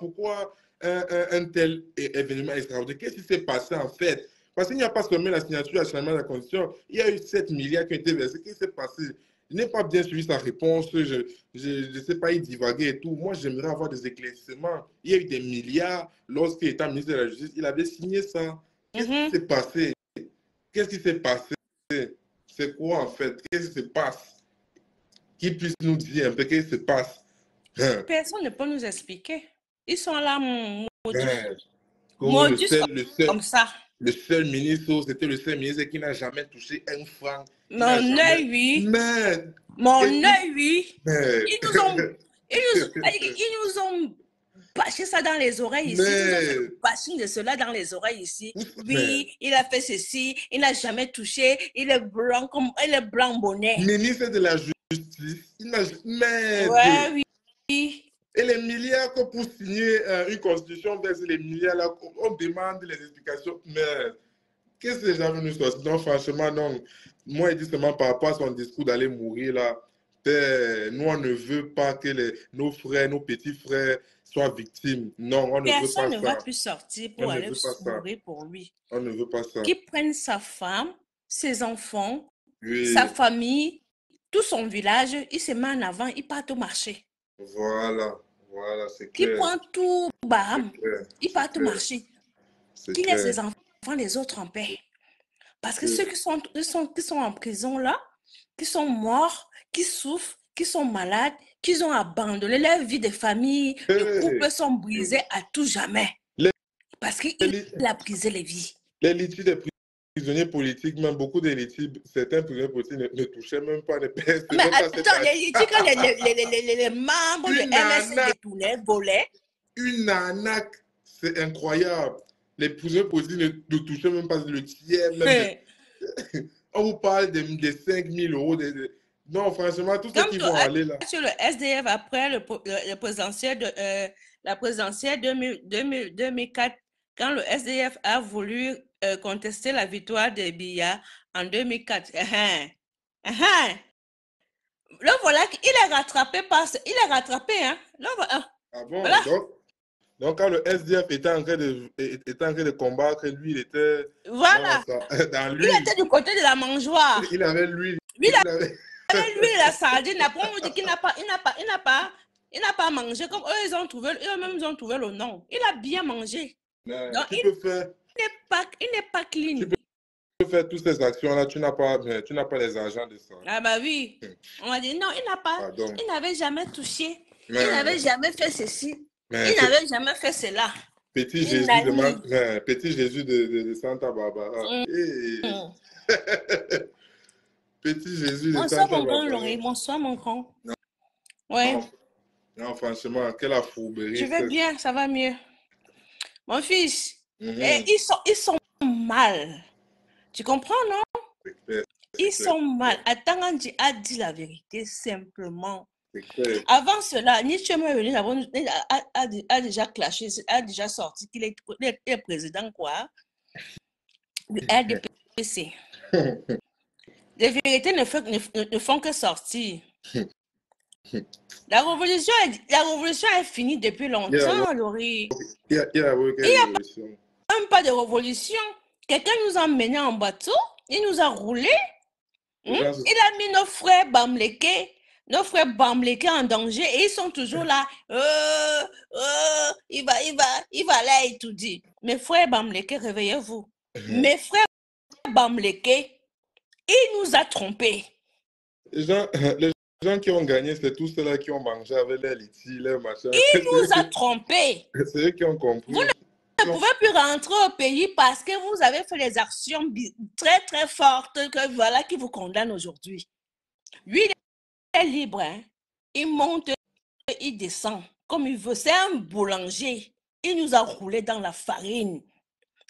un tel événement extraordinaire? Qu'est-ce qui s'est passé en fait? Parce qu'il n'y a pas seulement la signature à changement de la constitution, il y a eu 7 milliards qui ont été versés. Qu'est-ce qui s'est passé? Je n'ai pas bien suivi sa réponse, je ne sais pas y divaguer et tout. Moi, j'aimerais avoir des éclaircissements. Il y a eu des milliards. Lorsqu'il était ministre de la Justice, il avait signé ça. Qu'est-ce qui s'est passé? Qu'est-ce qui s'est passé? C'est quoi en fait? Qu'est-ce qui se passe? Qui puisse nous dire un peu qu'est-ce qui se passe? Personne ne peut nous expliquer. Ils sont là, comme ça. Le seul ministre, c'était le seul ministre qui n'a jamais touché un franc. Mon œil, oui. Mon œil, oui. Ils nous ont bâché ça dans les oreilles ici. Ils nous ont bâché de cela dans les oreilles ici. Oui, il a fait ceci. Il n'a jamais touché. Il est blanc bonnet. Ministre de la Justice. Il n'a jamais. Ouais, oui. Et les milliards que pour signer une constitution, les milliards là, on demande les explications. Mais qu'est-ce que les gens veulent nous sortir? Non, franchement, non. Moi, il dit seulement par rapport à son discours d'aller mourir là. Nous, on ne veut pas que nos frères, nos petits frères soient victimes. Non, on ne veut pas ça. Personne ne va plus sortir pour aller mourir pour lui. On ne veut pas ça. Qu'il prenne sa femme, ses enfants, sa famille, tout son village, il se met en avant, il part au marché. Voilà, c'est clair. Qui prend tout Baham, il part au marché. Qui laisse les enfants, les autres en paix. Parce que ceux qui sont en prison là, qui sont morts, qui souffrent, qui sont malades, qui ont abandonné leur vie de famille, les couples sont brisés à tout jamais. Parce qu'il a brisé les vies. Les litiges des prisonniers politiques, même beaucoup de litiges, certains prisonniers politiques ne touchaient même pas les personnes. Mais attends, les litiges, quand les membres de MS détournaient, volaient. Une arnaque, c'est incroyable. Les prisonniers politiques ne touchaient même pas le tiers. Même on vous parle de 5 000 euros. Non, franchement, tout ce qui vont aller là. Sur le SDF, après la présidentielle 2004, quand le SDF a voulu contester la victoire de Biya en 2004, là, voilà qu'il est rattrapé il est rattrapé, hein. Là, ah bon, voilà. Donc, quand le SDF était en train de combattre, lui, il était voilà. dans lui. Il était du côté de la mangeoire. Il avait l'huile. Il avait l'huile, la sardine. Après, on dit qu'il n'a pas mangé. Comme eux, eux-mêmes, ils ont trouvé le nom. Il a bien mangé. Donc, il n'est pas clean. Tu peux faire toutes ces actions-là, tu n'as pas les agents de ça. Ah bah oui. On a dit non, il n'avait jamais touché. Il n'avait jamais fait ceci. Il n'avait jamais fait cela. Petit Jésus de Santa Barbara. Petit Jésus de Santa Barbara. Bonsoir mon grand. Ouais. Non, franchement, quelle fourberie. Je vais bien, ça va mieux. Mon fils, ils sont mal. Tu comprends, non? Ils sont mal. Atangandi a dit la vérité simplement. Avant cela, Nietzsche a déjà clashé, a déjà sorti qu'il est président quoi du RDPC. Les vérités ne font que sortir. La révolution est finie depuis longtemps, Laurie. Il n'y a même pas de révolution. Quelqu'un nous a emmenés en bateau, il nous a roulé. Les gens se- Il a mis nos frères Bamléké en danger et ils sont toujours là. Il va aller étudier. Mes frères Bamléké, réveillez-vous. Mes frères Bamléké, il nous a trompés. Les gens, les gens qui ont gagné, c'est tous ceux-là qui ont mangé avec les litiges, les machins. Il nous a trompés. C'est eux qui ont compris. Vous ne pouvez plus rentrer au pays parce que vous avez fait des actions très très fortes que voilà qui vous condamnent aujourd'hui. Lui, il est libre. Hein? Il monte, il descend comme il veut. C'est un boulanger. Il nous a roulé dans la farine.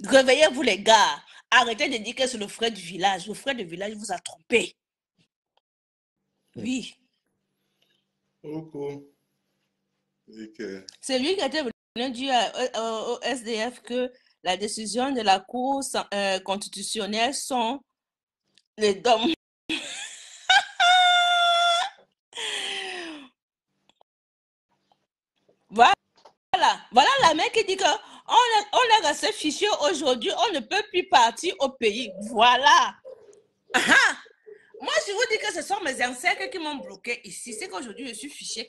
Réveillez-vous les gars. Arrêtez de dire que c'est le frère du village. Le frère du village vous a trompé. Oui. Ok. C'est lui qui était venu dire au SDF que la décision de la Cour constitutionnelle sont les dômes. Voilà la mec qui dit que on a resté fichier aujourd'hui, on ne peut plus partir au pays. Voilà. Moi, je vous dis que ce sont mes ancêtres qui m'ont bloqué ici. C'est qu'aujourd'hui, je suis fiché.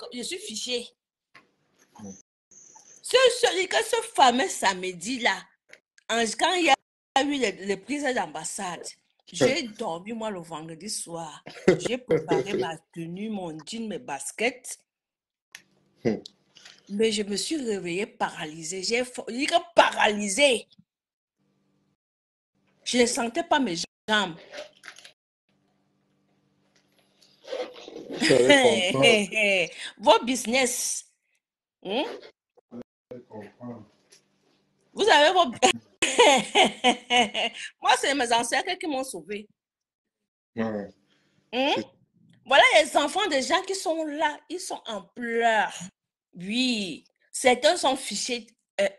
Ce fameux samedi-là, quand il y a eu les prises d'ambassade, j'ai dormi, moi, le vendredi soir. J'ai préparé ma tenue, mon jean, mes baskets. Mais je me suis réveillée paralysée. J'ai dit que paralysée. Je ne sentais pas mes jambes. Vos business. Vous avez vos... Moi, c'est mes ancêtres qui m'ont sauvé. Voilà les enfants des gens qui sont là. Ils sont en pleurs. Oui. Certains sont fichés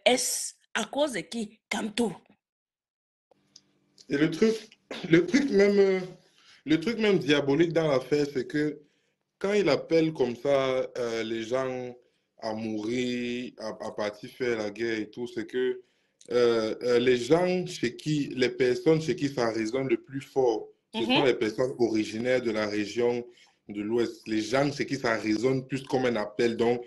S à cause de qui? Kamto. Et le truc même diabolique dans l'affaire, c'est que quand il appelle comme ça les gens à mourir, à partir faire la guerre et tout, c'est que les gens les personnes chez qui ça résonne le plus fort, ce sont les personnes originaires de la région de l'Ouest. Les gens chez qui ça résonne plus comme un appel. Donc,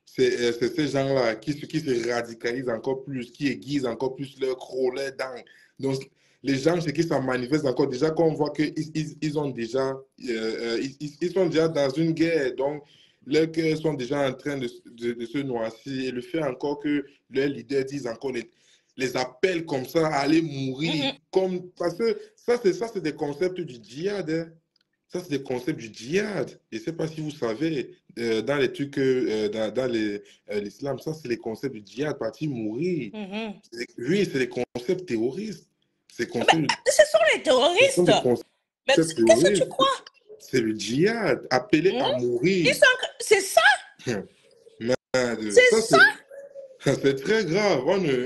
c'est ces gens-là qui se radicalisent encore plus, qui aiguisent encore plus leur croc, leurs dents. Donc, les gens chez qui ça manifeste encore, déjà qu'on voit qu'ils sont déjà dans une guerre, donc leurs cœurs sont déjà en train de se noircir. Et le fait encore que leurs leaders disent encore les appels comme ça à aller mourir, parce que ça c'est des concepts du djihad. Hein. Ça, c'est des concepts du djihad. Je ne sais pas si vous savez, dans les trucs, dans l'islam, ça, c'est les concepts du djihad, partir mourir. Oui, c'est des concepts terroristes. Ce sont les terroristes. Mais qu'est-ce que tu crois? C'est le djihad, appelé à mourir. C'est ça? C'est ça? C'est très grave. On ne il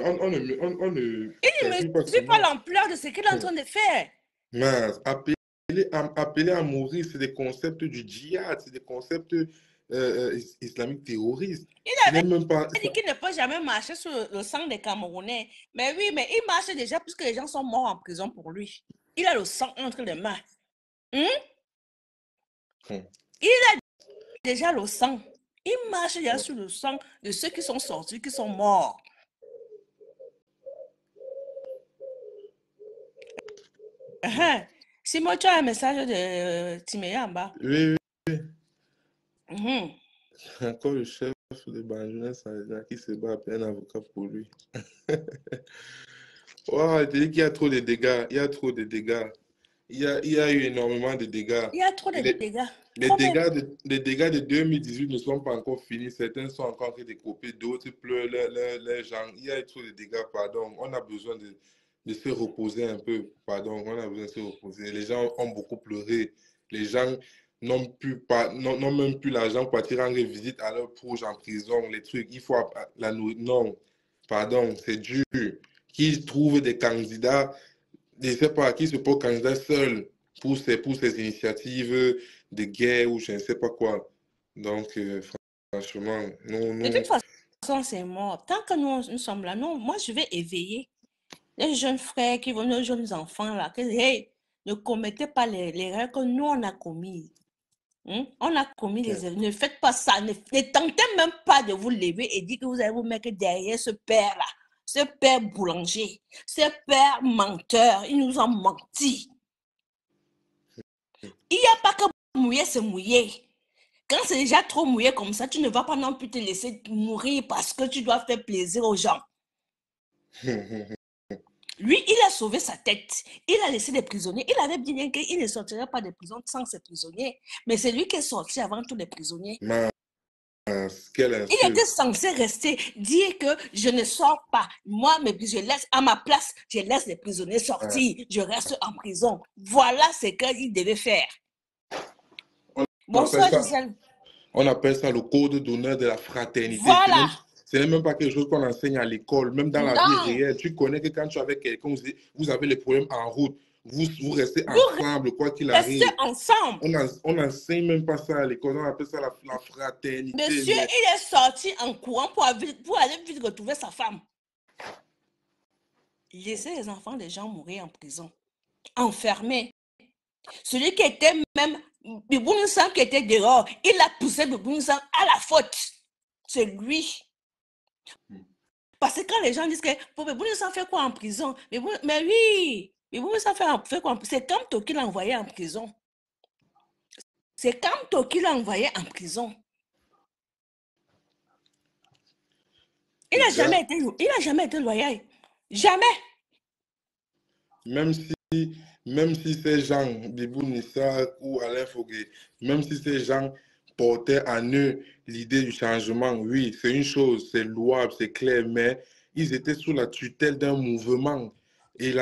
ne mesure pas l'ampleur de ce qu'il est en train de faire. Mais appeler à mourir, c'est des concepts du djihad, c'est des concepts islamiques terroristes. Il avait dit qu'il ne peut jamais marcher sur le sang des Camerounais. Mais oui, mais il marche déjà puisque les gens sont morts en prison pour lui. Il a le sang entre les mains. Il a déjà le sang. Il marche déjà sur le sang de ceux qui sont sortis, qui sont morts. Simon, tu as un message de Timéa en bas. Oui. Encore le chef de Banjouin qui se bat à un avocat pour lui. Il te dit qu'il y a trop de dégâts. Il y a trop de dégâts. Il y a eu énormément de dégâts. Il y a trop de dégâts. Les dégâts de 2018 ne sont pas encore finis. Certains sont encore en train de couper, d'autres pleurent leurs gens. Il y a eu trop de dégâts, pardon. On a besoin de se reposer un peu. Pardon, on a besoin de se reposer. Les gens ont beaucoup pleuré. Les gens n'ont même plus l'argent pour partir rendre visite à leurs proches en prison. Les trucs, il faut la nourriture. Non, pardon, c'est dur. Qui trouve des candidats, je ne sais pas, qui se pose candidat seul pour ces initiatives de guerre ou je ne sais pas quoi. Donc, franchement, non. De toute façon, c'est mort. Tant que nous sommes là, moi, je vais éveiller les jeunes frères qui vont, nos jeunes enfants là, que hey, Ne commettez pas les erreurs que nous, on a commises. On a commis les erreurs. Ne faites pas ça. Ne tentez même pas de vous lever et dire que vous allez vous mettre derrière ce père-là. Ce père boulanger. Ce père menteur. Il nous a menti. Il n'y a pas que mouiller, c'est mouiller. Quand c'est déjà trop mouillé comme ça, tu ne vas pas non plus te laisser mourir parce que tu dois faire plaisir aux gens. Lui, il a sauvé sa tête. Il a laissé des prisonniers. Il avait bien dit qu'il ne sortirait pas des prisons sans ses prisonniers. Mais c'est lui qui est sorti avant tous les prisonniers. Il était censé rester, dire que je ne sors pas. Moi, je laisse à ma place, je laisse les prisonniers sortir. Je reste en prison. Voilà ce qu'il devait faire. Bonsoir, Gisèle. On appelle ça le code d'honneur de la fraternité. Voilà. Ce n'est même pas quelque chose qu'on enseigne à l'école, même dans la vie réelle. Tu connais que quand tu es avec quelqu'un, vous avez les problèmes en route. Vous restez ensemble, quoi qu'il arrive. Restez ensemble. On n'enseigne même pas ça à l'école. On appelle ça la fraternité. Monsieur, il est sorti en courant pour aller vite retrouver sa femme. Laissez les enfants des gens mourir en prison. Enfermés. Celui qui était même Bibounou Sam qui était dehors, il a poussé Bibounou Sam à la faute. C'est lui. Parce que quand les gens disent que Bibounou Sam fait quoi en prison? Mais oui, Bibounou Sam fait quoi en prison? C'est Kamto qui l'a envoyé en prison. C'est Kamto qui l'a envoyé en prison. Il n'a jamais été loyal. Jamais. Même si ces gens, Bibou Nissa ou Alain Foguet, même si ces gens portaient en eux l'idée du changement, oui, c'est une chose, c'est louable, c'est clair, mais ils étaient sous la tutelle d'un mouvement. Et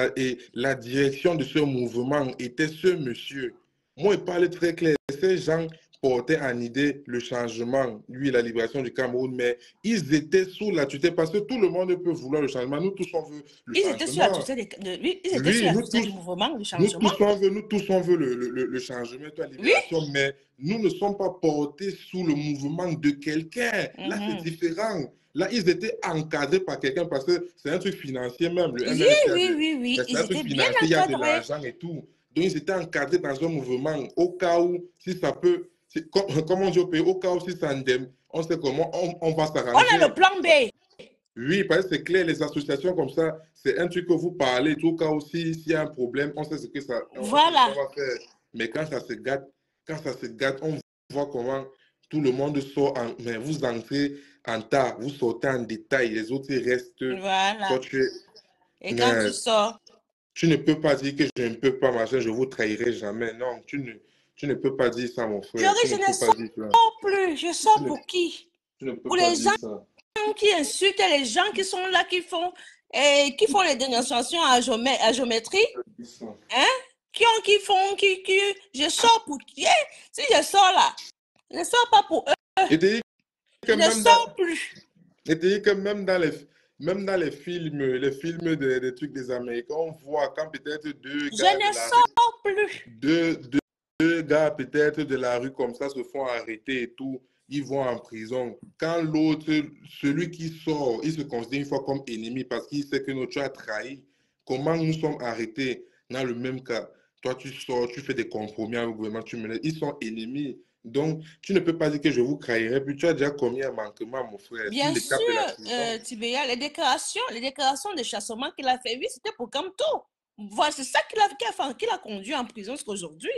la direction de ce mouvement était ce monsieur. Moi, il parlait très clair. Ces gens portaient en idée le changement, lui, la libération du Cameroun, mais ils étaient sous la tutelle parce que tout le monde peut vouloir le changement. Nous tous, on veut le changement. Ils étaient sous la tutelle du mouvement du changement. Nous tous, on veut le changement, la libération, oui? Mais nous ne sommes pas portés sous le mouvement de quelqu'un. Là, c'est différent. Là, ils étaient encadrés par quelqu'un parce que c'est un truc financier même. Le oui. C'est un truc financier, il y a de l'argent et tout. Donc, ils étaient encadrés dans un mouvement au cas où, si ça peut, comme on dit au pays, au cas où, si ça ndème, on sait comment on va s'arranger. On a le plan B. Oui, parce que c'est clair, les associations comme ça, c'est un truc que vous parlez, tout cas aussi, s'il y a un problème, on sait ce que ça, voilà. On va faire. Mais quand ça se gâte, on voit comment tout le monde sort, mais vous entrez en tas, vous sortez en détail, les autres restent. Voilà. Et quand tu sors, tu ne peux pas dire que je ne peux pas marcher, je vous trahirai jamais. Non, tu ne peux pas dire ça, mon frère. Je ne sors plus. Je sors pour qui? Pour les gens qui insultent les gens qui sont là, qui font les dénonciations à géométrie. Hein? Je sors pour qui? Si je sors là, je ne sors pas pour eux. Je ne sors plus. Et tu dis que même dans les films, des trucs des Américains, on voit quand peut-être deux gars peut-être de la rue comme ça se font arrêter et tout, ils vont en prison. Quand l'autre, celui qui sort, il se considère une fois comme ennemi parce qu'il sait que tu as trahi. Comment nous sommes arrêtés? Dans le même cas, toi tu sors, tu fais des compromis avec le gouvernement, ils sont ennemis. Donc, tu ne peux pas dire que je vous trahirai, puis tu as déjà commis un manquement, mon frère. Bien sûr, Tibéa, les déclarations de chassement qu'il a fait, oui, c'était pour Kamto. Voilà, c'est ça qu'il a conduit en prison jusqu'à aujourd'hui.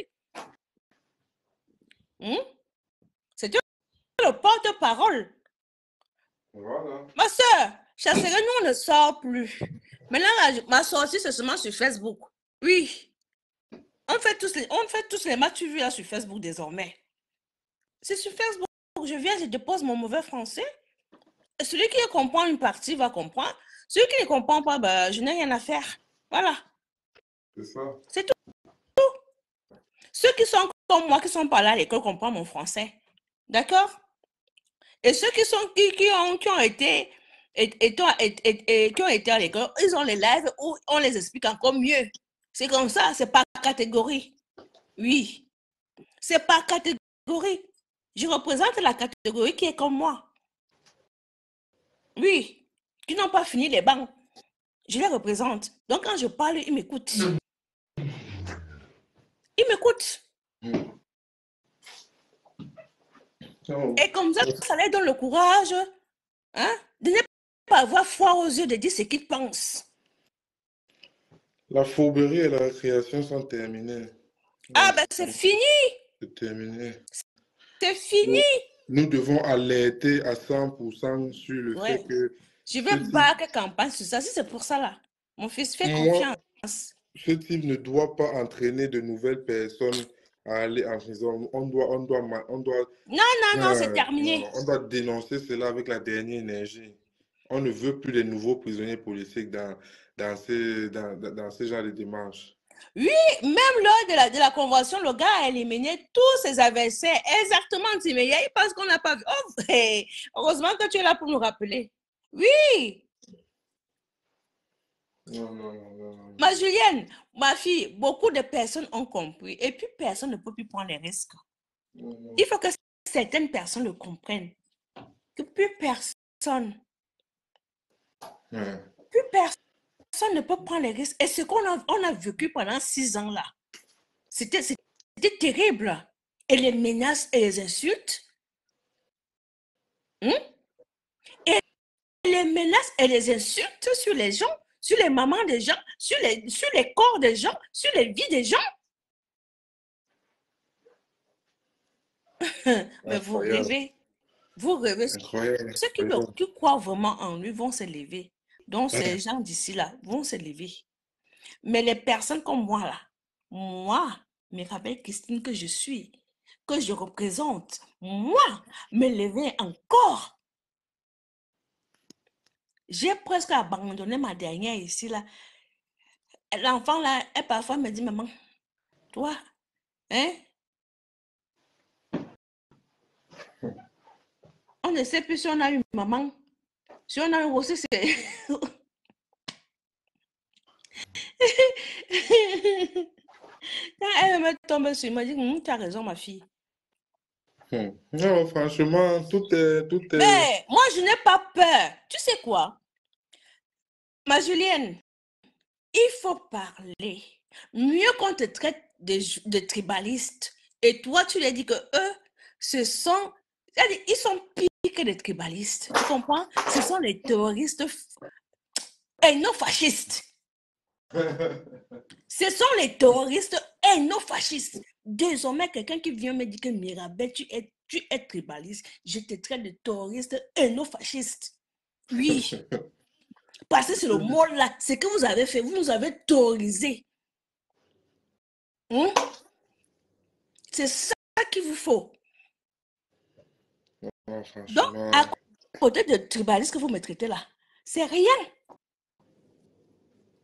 C'était le porte-parole. Voilà. Ma soeur, chasserai, nous, on ne sort plus. Maintenant, ma sortie, c'est seulement sur Facebook. Oui. On fait tous les matchs, tu vois, là, sur Facebook désormais. C'est sur Facebook. Je viens, je dépose mon mauvais français. Et celui qui comprend une partie va comprendre. Celui qui ne comprend pas, bah, je n'ai rien à faire. Voilà. C'est ça. C'est tout. Ceux qui sont comme moi, qui sont pas là à l'école, comprennent mon français. D'accord? Et ceux qui ont été à l'école, ils ont les lives où on les explique encore mieux. C'est comme ça, c'est par catégorie. Oui. C'est par catégorie. Je représente la catégorie qui est comme moi. Oui. Qui n'ont pas fini les bancs. Je les représente. Donc, quand je parle, ils m'écoutent. Il m'écoute. Non. Et comme ça leur donne le courage, hein, de ne pas avoir foi aux yeux de dire ce qu'ils pensent. La fourberie et la récréation sont terminées. Ah ben c'est fini. C'est terminé. C'est fini. Nous devons alerter à 100% sur le fait que... Je vais battre campagne sur ça. Si c'est pour ça là, mon fils, fais confiance. Ce type ne doit pas entraîner de nouvelles personnes à aller en prison. On doit... Non, c'est terminé. On doit dénoncer cela avec la dernière énergie. On ne veut plus de nouveaux prisonniers politiques dans ce genre de démarches. Oui, même lors de la convention, le gars a éliminé tous ses adversaires. Exactement, mais il pense qu'on n'a pas vu. Oh, hey, heureusement que tu es là pour nous rappeler. Oui. Non. Ma Julienne, ma fille, beaucoup de personnes ont compris et puis personne ne peut plus prendre les risques. Il faut que certaines personnes le comprennent. Que plus personne ne peut prendre les risques. Et ce qu'on a vécu pendant 6 ans là, c'était terrible. Et les menaces et les insultes. Et les menaces et les insultes sur les gens, sur les mamans des gens, sur les corps des gens, sur les vies des gens. Mais vous rêvez. Vous rêvez. Ceux qui croient vraiment en lui vont se lever. Donc, ces gens d'ici là vont se lever. Mais les personnes comme moi là, moi, Mirabel Christine que je suis, que je représente, moi, me lever encore. J'ai presque abandonné ma dernière ici là. L'enfant là, elle parfois me dit, maman, toi, hein? On ne sait plus si on a une maman. Si on a une grossesse, c'est... Quand elle me tombe sur moi, elle dit, tu as raison, ma fille. Non, franchement, tout est... Mais moi, je n'ai pas peur. Tu sais quoi? Ma Julienne, il faut parler. Mieux qu'on te traite de tribalistes. Et toi, tu lui dis que eux, ils sont pires que des tribalistes. Tu comprends? Ce sont les terroristes ethno-fascistes. Ce sont les terroristes ethno-fascistes. Désormais, quelqu'un qui vient me dire que Mirabel, tu es tribaliste, je te traite de terroriste ethno-fasciste. Oui. Parce que c'est le mot là, c'est que vous avez fait, vous nous avez terrorisé. C'est ça qu'il vous faut. Donc, à côté de tribaliste que vous me traitez là, c'est rien.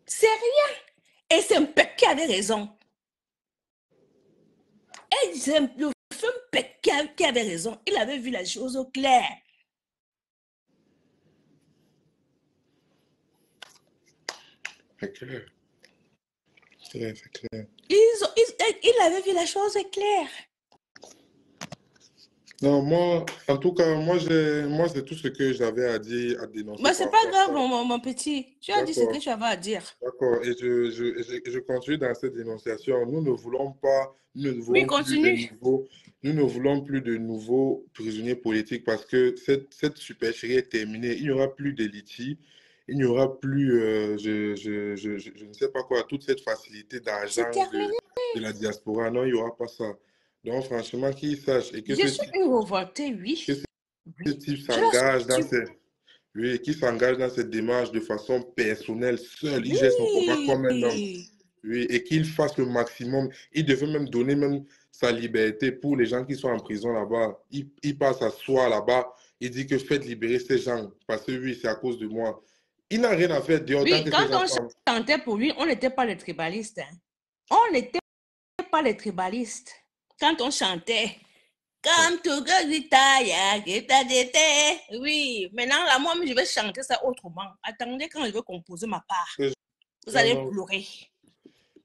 C'est rien. Et c'est un peuple qui avait raison. Et c'est le peuple qui avait raison. Il avait vu la chose au clair. C'est clair. C'est clair. Il avait vu la chose claire. Non, moi, en tout cas, moi, c'est tout ce que j'avais à dire, à dénoncer. Mais c'est pas grave, mon petit. Tu as dit ce que tu avais à dire. D'accord. Et je continue dans cette dénonciation. Nous ne voulons pas, nous ne voulons plus de nouveaux prisonniers politiques parce que cette supercherie est terminée. Il n'y aura plus de litige. Il n'y aura plus, je ne sais pas quoi, toute cette facilité d'argent de la diaspora. Non, il n'y aura pas ça. Donc, franchement, qu'ils sachent. Et que je suis une révoltée, oui. Que ce type s'engage dans cette démarche de façon personnelle, seul. Il gère son combat comme un homme. Oui, et qu'il fasse le maximum. Il devait même donner même sa liberté pour les gens qui sont en prison là-bas. Il passe à soi là-bas. Il dit que faites libérer ces gens. Parce que oui, c'est à cause de moi. Il n'a rien à faire dehors. Oui, quand on chantait pour lui, on n'était pas les tribalistes. Hein. On n'était pas les tribalistes. Quand on chantait, comme tout oui, maintenant là, moi, je vais chanter ça autrement. Attendez, quand je vais composer ma part, vous allez pleurer.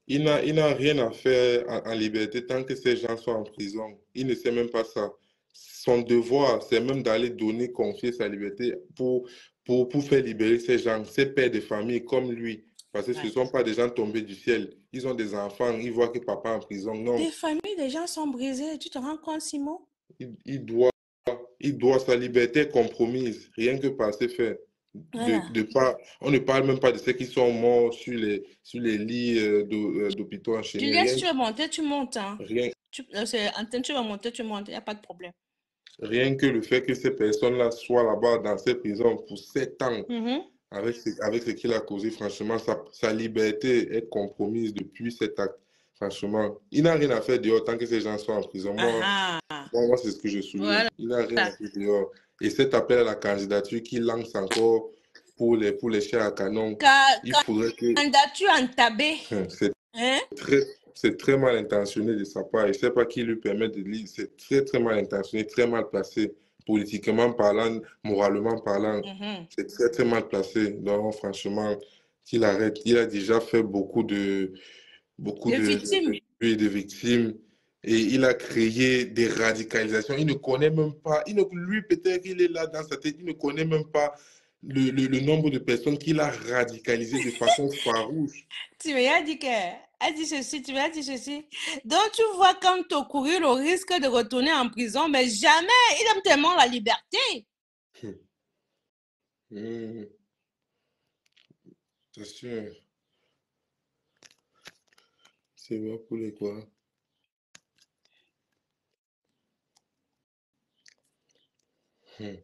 Il n'a rien à faire en liberté tant que ces gens sont en prison. Il ne sait même pas ça. Son devoir, c'est même d'aller confier sa liberté pour faire libérer ces gens, ces pères de famille comme lui. Parce que ce ne Ouais. sont pas des gens tombés du ciel. Ils ont des enfants, ils voient que papa est en prison. Non, Des familles, des gens sont brisés. Tu te rends compte, Simon? il doit, il doit sa liberté est compromise, rien que par ces faits. Voilà. On ne parle même pas de ceux qui sont morts sur les lits d'hôpitaux enchaînés. Juliette, si tu veux monter, tu montes. Hein. Rien, Antenne, tu veux monter, tu montes. Il n'y a pas de problème. rien que le fait que ces personnes-là soient là-bas dans ces prisons pour 7 ans, Mhm. avec ce qu'il a causé, franchement, sa liberté est compromise depuis cet acte. Franchement, il n'a rien à faire dehors tant que ces gens sont en prison. Ah ah. Moi, c'est ce que je souligne. Voilà. Il n'a rien à faire dehors. Et cet appel à la candidature qu'il lance encore pour les chairs à canon, il faudrait que... Candidature entabée. C'est Hein? c'est très mal intentionné de sa part. Je ne sais pas qui lui permet de lire. C'est très, très mal intentionné, très mal placé. Politiquement parlant, moralement parlant, Mhm. c'est très, très mal placé. Donc, franchement, qu'il arrête. Il a déjà fait beaucoup De victimes. de victimes et il a créé des radicalisations. Il ne connaît même pas, lui peut-être qu'il est là dans sa tête, il ne connaît même pas le nombre de personnes qu'il a radicalisées de façon farouche. Tu m'as dit que, a dit ceci, tu m'as dit ceci. Donc tu vois quand tu courir le risque de retourner en prison, mais jamais, il aime tellement la liberté. Mmh. C'est sûr. C'est vrai pour les quoi. Hmm.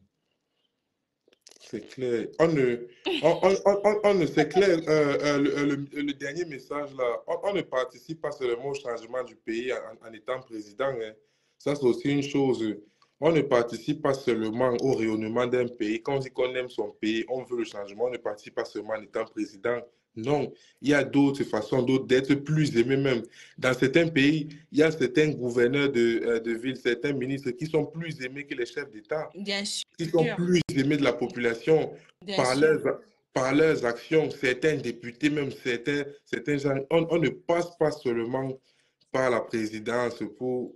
C'est clair. On ne, c'est clair. Le dernier message là, on ne participe pas seulement au changement du pays en étant président. Hein. Ça, c'est aussi une chose. On ne participe pas seulement au rayonnement d'un pays. Quand on dit qu'on aime son pays, on veut le changement. On ne participe pas seulement en étant président. Non, il y a d'autres façons d'être plus aimé même. Dans certains pays, il y a certains gouverneurs de ville, certains ministres qui sont plus aimés que les chefs d'État, Bien sûr. qui sont plus aimés de la population Bien par sûr. par leurs actions. Certains députés, même certains gens, on ne passe pas seulement par la présidence pour...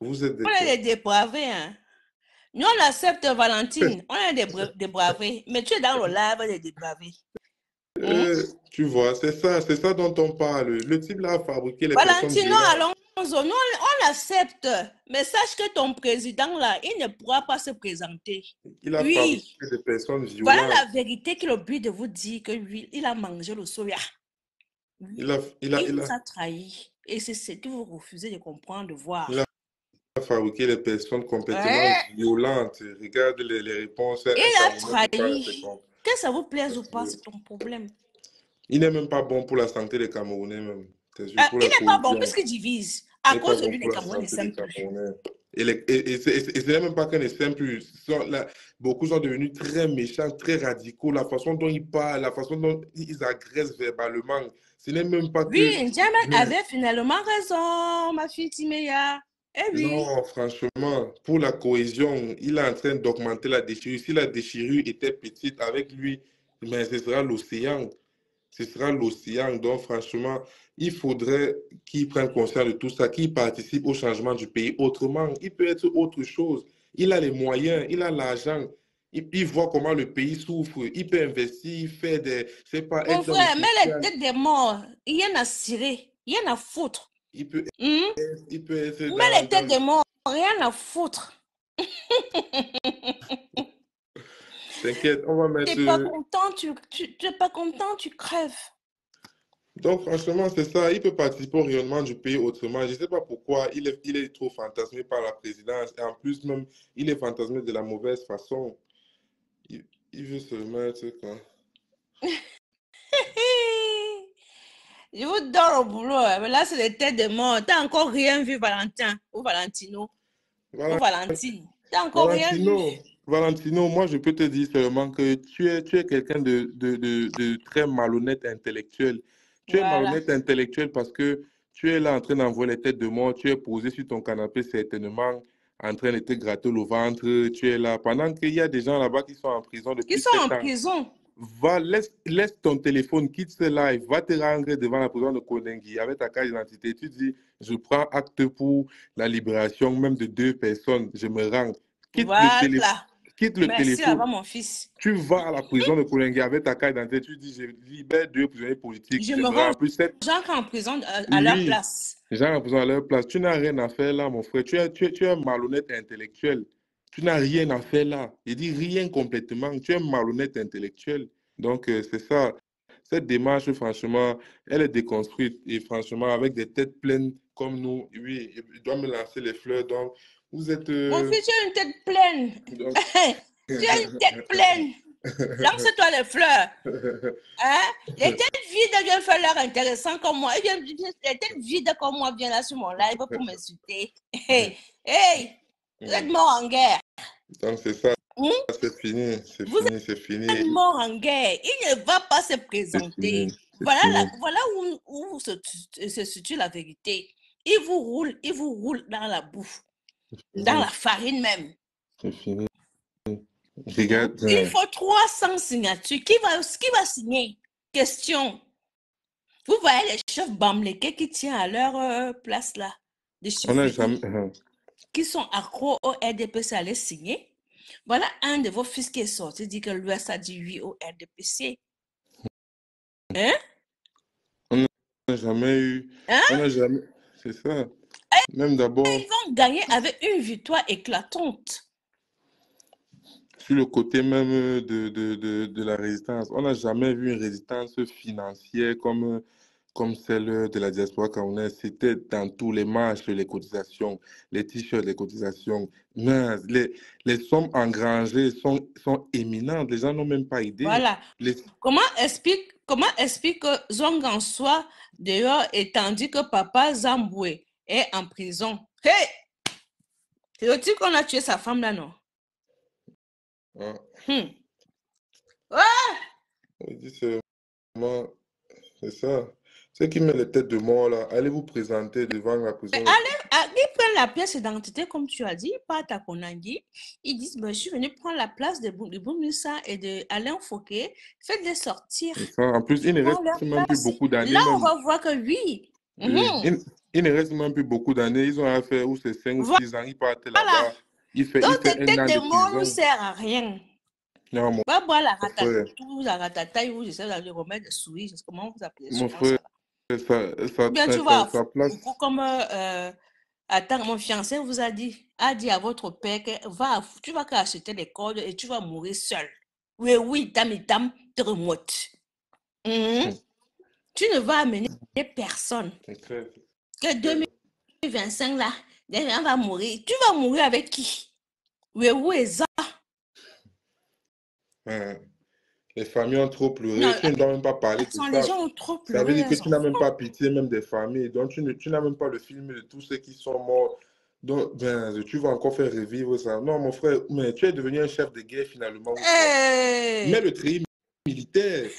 Vous êtes On est d'accord? des dépravés. Hein. Nous, on accepte Valentine. On est des dépravés. Mais tu es dans le live des dépravés. Tu vois, c'est ça dont on parle. Le type là a fabriqué les personnes Valentino violentes. Alonso, nous, on l'accepte. Mais sache que ton président, là, il ne pourra pas se présenter. Il a Oui. fabriqué des personnes Voilà violentes. la vérité qui est le but de vous dire que lui, il a mangé le soya. Oui. Il vous a trahi. Et c'est ce que vous refusez de comprendre, de voir. Il a fabriqué des personnes complètement violentes. Regarde les réponses. Il a trahi. Que ça vous plaise ou pas, c'est ton problème. Il n'est même pas bon pour la santé des Camerounais même. Il n'est pas bon puisqu'il divise. À cause de lui, les Camerounais ne s'aiment plus. Et ce n'est même pas qu'on ne s'aime plus. Beaucoup sont devenus très méchants, très radicaux. La façon dont ils parlent, la façon dont ils agressent verbalement. Ce n'est même pas que... Oui, N'Djamena avait finalement raison, ma fille Timéa. Eh oui. Non, franchement, pour la cohésion, il est en train d'augmenter la déchirure. Si la déchirure était petite avec lui, mais ce sera l'océan. Ce sera l'océan. Donc, franchement, il faudrait qu'il prenne conscience de tout ça, qu'il participe au changement du pays. Autrement, il peut être autre chose. Il a les moyens, il a l'argent. Il voit comment le pays souffre. Il peut investir, faire des... C'est pas mon frère, mais les têtes des morts, il y en a ciré, il y en a foutre. Il peut, il peut être mais les têtes des morts, rien à foutre. T'inquiète, on va mettre... Tu n'es pas content, tu es pas content, tu crèves. Donc, franchement, c'est ça. Il peut participer au rayonnement du pays autrement. Je ne sais pas pourquoi il est trop fantasmé par la présidence. Et en plus, même, il est fantasmé de la mauvaise façon. Il veut se mettre, quoi. Je vous donne au boulot. Mais là, c'est les têtes de mort. Tu n'as encore rien vu, Valentin ou Valentino. Ou Valentine. Tu n'as encore rien vu. Valentino, moi, je peux te dire seulement que tu es quelqu'un de très malhonnête intellectuel. Tu es malhonnête intellectuel parce que tu es là en train d'envoyer les têtes de mort. Tu es posé sur ton canapé, certainement, en train de te gratter le ventre. Tu es là pendant qu'il y a des gens là-bas qui sont en prison depuis 7 ans. Qui sont en prison. Va, laisse ton téléphone, quitte ce live, va te rendre devant la prison de Konengi avec ta carte d'identité. Tu dis, je prends acte pour la libération même de 2 personnes. Je me rends. Quitte quitte le Merci, téléphone. avant mon fils. Tu vas à la prison de Koulengue avec ta carte d'identité, tu dis, je libère 2 prisonniers politiques. Je me J'aimerais rends en plus 7. aux gens qui sont en prison à leur Oui, place. les gens en prison à leur place. Tu n'as rien à faire là, mon frère. Tu es un malhonnête intellectuel. Tu n'as rien à faire là. Il dit rien complètement. Tu es un malhonnête intellectuel. Donc, c'est ça. Cette démarche, franchement, elle est déconstruite. Et franchement, avec des têtes pleines comme nous, oui, il doit me lancer les fleurs. Donc, vous êtes... Mon fils, tu as une tête pleine. donc... Tu as une tête pleine. Lance-toi les fleurs. Hein? Les têtes vides viennent faire l'air intéressant comme moi. Les têtes vides comme moi viennent là sur mon live pour m'insulter. Hey, vous êtes mort en guerre. Donc, c'est ça. Hmm? C'est fini. C'est Vous fini. C'est fini. êtes mort en guerre. Il ne va pas se présenter. Voilà où se situe la vérité. Il vous roule dans la bouffe, dans la farine même. C'est fini. Regarde. Il faut 300 signatures. Qui va signer? Question. Vous voyez les chefs bamlékés qui tiennent à leur place là, On n'a jamais... qui sont accros au RDPC à les signer. Voilà un de vos fils qui est sorti, dit que l'Ouest a dit oui au RDPC. Hein? On n'a jamais eu... Hein? On n'a jamais... C'est ça. Même d'abord... Ils vont gagner avec une victoire éclatante. Sur le côté même de la résistance, on n'a jamais vu une résistance financière comme celle de la diaspora camerounaise. C'était dans tous les marches, les cotisations, les t-shirts, les cotisations. Mince, les sommes engrangées sont éminentes. Les gens n'ont même pas idée. Voilà. Comment explique que Zongan soit dehors et tandis que papa Zamboué est en prison? Hey! C'est le type qu'on a tué sa femme là, non? Ah. Ouais! C'est ça. Ceux qui met les têtes de mort là, allez vous présenter devant la prison. Ils prennent la pièce d'identité, comme tu as dit, ils partent à Konangui. Ils disent, je suis venu prendre la place de Boumissa et de Alain Fouquet. Faites-les sortir. En plus, il ne reste même plus beaucoup d'années. Là, on va voir que oui. Il ne reste même plus beaucoup d'années. Ils ont affaire où c'est 5 ou 6 ans. Ils partent là-bas. Donc, cette tête de mort ne sert à rien. Non, mon va boire la ratata, vous essayez de remettre des souris. Comment vous appelez ça? Mon frère, Bien, tu vas comme attends, mon fiancé vous a dit à votre père que tu vas acheter les cordes et tu vas mourir seul. Oui, dame, te remote. Tu ne vas amener personne. Que 2025 là, on va mourir. Tu vas mourir avec qui? Oui, ça. Les familles ont trop pleuré. Tu ne dois même pas parler de ça. Les gens ont trop pleuré. Ça veut dire que tu n'as même pas pitié même des familles. Donc, tu n'as même pas le film de tous ceux qui sont morts. Donc, tu vas encore faire revivre ça. Non, mon frère, mais tu es devenu un chef de guerre finalement. Mets le treillis militaire.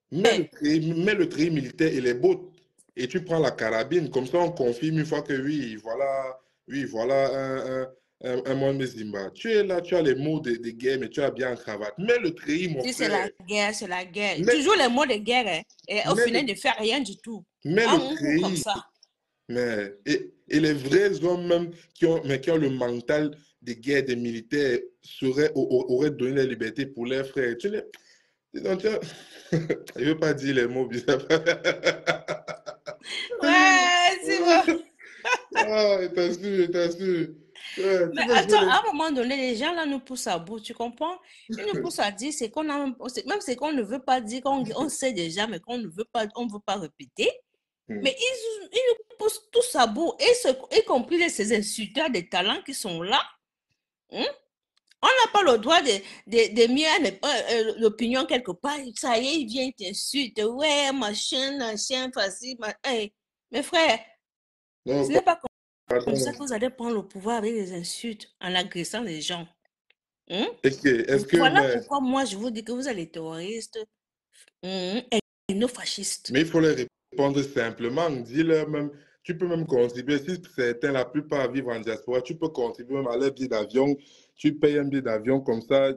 Mets le treillis militaire et les bottes. Et tu prends la carabine. Comme ça, on confirme une fois que oui, voilà un monde Zimba. Tu es là, tu as les mots de guerre, mais tu as bien en cravate. Mets le treillis, mon frère. C'est la guerre. Toujours les mots de guerre, hein, et au final, ne fait rien du tout. Mets le treillis. Comme ça. Et les vrais hommes même qui ont le mental de guerre des militaires auraient donné la liberté pour leurs frères. Je ne veux pas dire les mots bizarres. Ouais, c'est bon. Je t'assure. Mais attends, à un moment donné, les gens là nous poussent à bout, tu comprends? Ils nous poussent à dire c'est qu'on a même ce qu'on ne veut pas dire, qu'on sait déjà, mais qu'on ne veut pas, on veut pas répéter. Mais ils nous poussent tous à bout, y compris ces insulteurs de talents qui sont là. On n'a pas le droit de mettre l'opinion quelque part. Ça y est, il vient t'insulter. Ouais, machin, facile. Hey, mes frères, ce n'est pas comme ça que vous allez prendre le pouvoir avec les insultes, en agressant les gens. Voilà pourquoi moi je vous dis que vous êtes les terroristes et nos fascistes. Mais il faut les répondre simplement. Dis-leur même, Tu peux même contribuer, si certains, la plupart vivent en diaspora, tu peux contribuer même à leur billet d'avion. Tu payes un billet d'avion comme ça.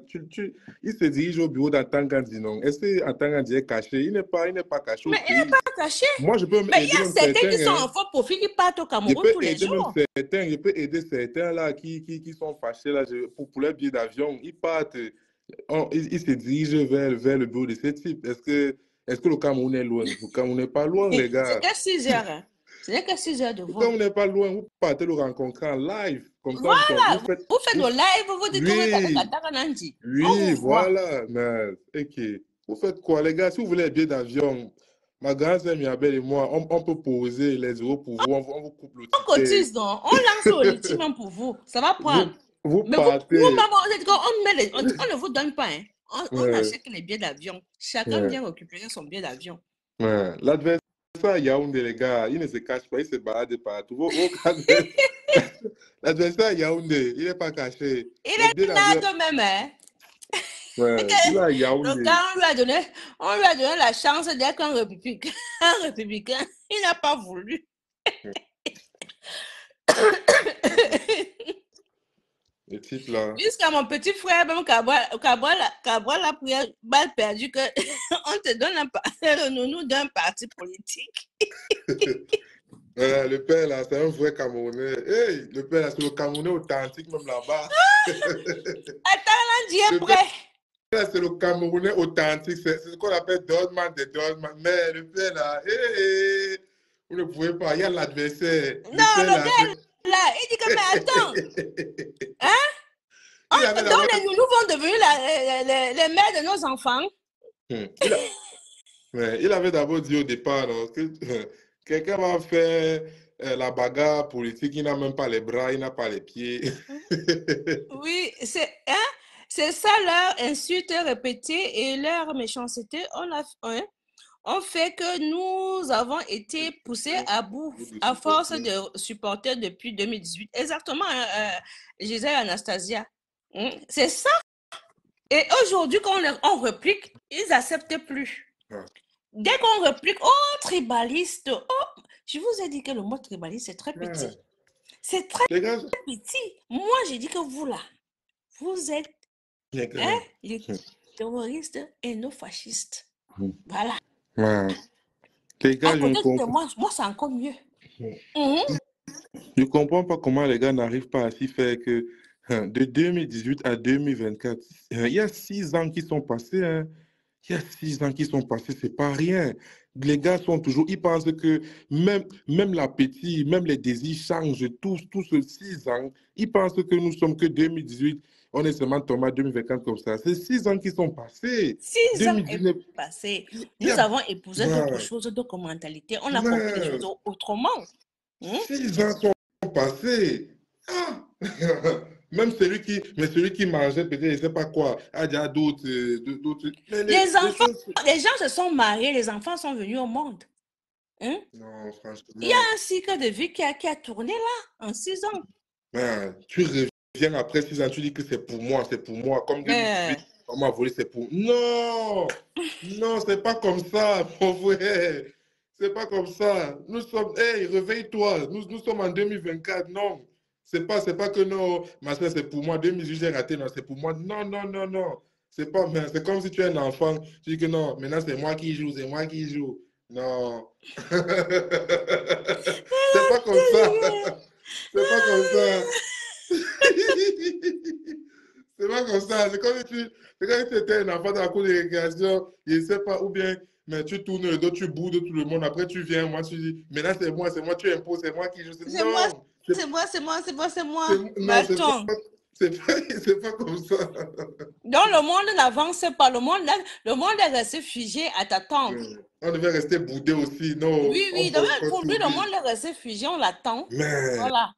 Il se dirige au bureau d'Antangan Dinon. Est-ce que Antangan est caché? Il n'est pas caché au Mais il n'est pays. pas caché. Moi, je peux même Mais il y aider a même certains qui sont certains. en faux profil qui partent au Je Cameroun peux tous les aider même jours. certains. Je peux aider certains là qui sont fâchés là, pour leur billet d'avion. Ils partent. Ils se dirigent vers le bureau de ce type. Est-ce que le Cameroun est loin? Le Cameroun n'est pas loin, les C'est gars. que 6 heures. Hein. Ce n'est que 6 heures de Le vol. Cameroun n'est pas loin. Vous partez le rencontrer en live. Comme ça, Voilà. vous faites. Vous faites le live, vous dites que vous êtes Oui, à Takanandi. On oui, vous voit. voilà. Mais, ok. Vous faites quoi, les gars? Si vous voulez un billet d'avion, ma grande sœur Miabel et moi, on peut poser les euros pour vous. On vous coupe le On ticket. cotise donc. On lance le litige même pour vous. Ça va prendre. Vous Mais partez. maman, on ne vous donne pas. Hein. On achète les billets d'avion. Chacun vient récupérer son billet d'avion. L'adversaire à Yaoundé, les gars, il ne se cache pas, il se balade partout. L'adversaire à Yaoundé, il n'est pas caché. Il est là de même. Hein. Il est à Yaoundé. Le gars, on lui a donné la chance d'être un républicain. Il n'a pas voulu. Le type là. Jusqu'à mon petit frère, même Cabral a pris un balle perdu que on te donne le nounou d'un parti politique. Le père là, c'est un vrai Camerounais. Hey, le père là, c'est le Camerounais authentique même là-bas. Attends, lundi est prêt. C'est le Camerounais authentique. C'est ce qu'on appelle Dodman de Dodman. Mais le père là, hey, vous ne pouvez pas. Il y a l'adversaire. Non, le gars là, il dit que mais attends. Hein? Donc les nounous vont devenir les mères de nos enfants. Il avait d'abord dit au départ que quelqu'un va faire la bagarre politique, il n'a même pas les bras, il n'a pas les pieds. Oui, c'est ça leur insulte répétée et leur méchanceté. On fait que nous avons été poussés à bout à force de supporter depuis 2018. Exactement, Gisèle Anastasia. C'est ça. Et aujourd'hui, quand on réplique, ils n'acceptent plus. Dès qu'on réplique, oh, tribaliste, oh, je vous ai dit que le mot tribaliste, c'est très petit. C'est très petit. Moi, j'ai dit que vous, là, vous êtes les terroristes et nos fascistes. Voilà. Les gars, moi, c'est encore mieux. Je ne comprends pas comment les gars n'arrivent pas à s'y faire que de 2018 à 2024, il y a 6 ans qui sont passés. Hein. Il y a 6 ans qui sont passés, c'est pas rien. Les gars sont toujours, ils pensent que même l'appétit, même les désirs changent tous ces 6 ans. Ils pensent que nous sommes que 2018, on est seulement tombé à 2024 comme ça. C'est 6 ans qui sont passés. 6 ans est passé. Nous avons épousé d'autres choses, d'autres mentalités. On a compris les choses autrement. 6 ans sont passés. Ah. Même celui qui mangeait peut-être, je ne sais pas quoi, a déjà d'autres. Les gens se sont mariés, les enfants sont venus au monde. Non, franchement. Il y a un cycle de vie qui a tourné là, en 6 ans. Tu reviens après 6 ans, tu dis que c'est pour moi. Comme 2018, on m'a volé, c'est pour. Non, c'est pas comme ça, mon frère. C'est pas comme ça. Nous sommes. Hey, réveille-toi. Nous sommes en 2024, non. C'est pas que non, ma soeur, c'est pour moi. 2018, j'ai raté, non, c'est pour moi. Non. C'est comme si tu es un enfant. Tu dis que non, maintenant c'est moi qui joue. Non. C'est pas comme ça. C'est pas comme ça. C'est pas comme ça. C'est comme si tu étais un enfant dans la cour de récréation, je ne sais pas, ou bien, mais tu tournes le dos, tu boudes tout le monde. Après, tu viens, moi, tu dis, maintenant c'est moi, tu imposes, c'est moi qui joue. C'est moi. Non, c'est pas comme ça. Donc, le monde n'avance pas. Le monde est resté figé à t'attendre. On devait rester boudé aussi, non? Oui. Pour lui, le monde est resté figé, on l'attend. Voilà.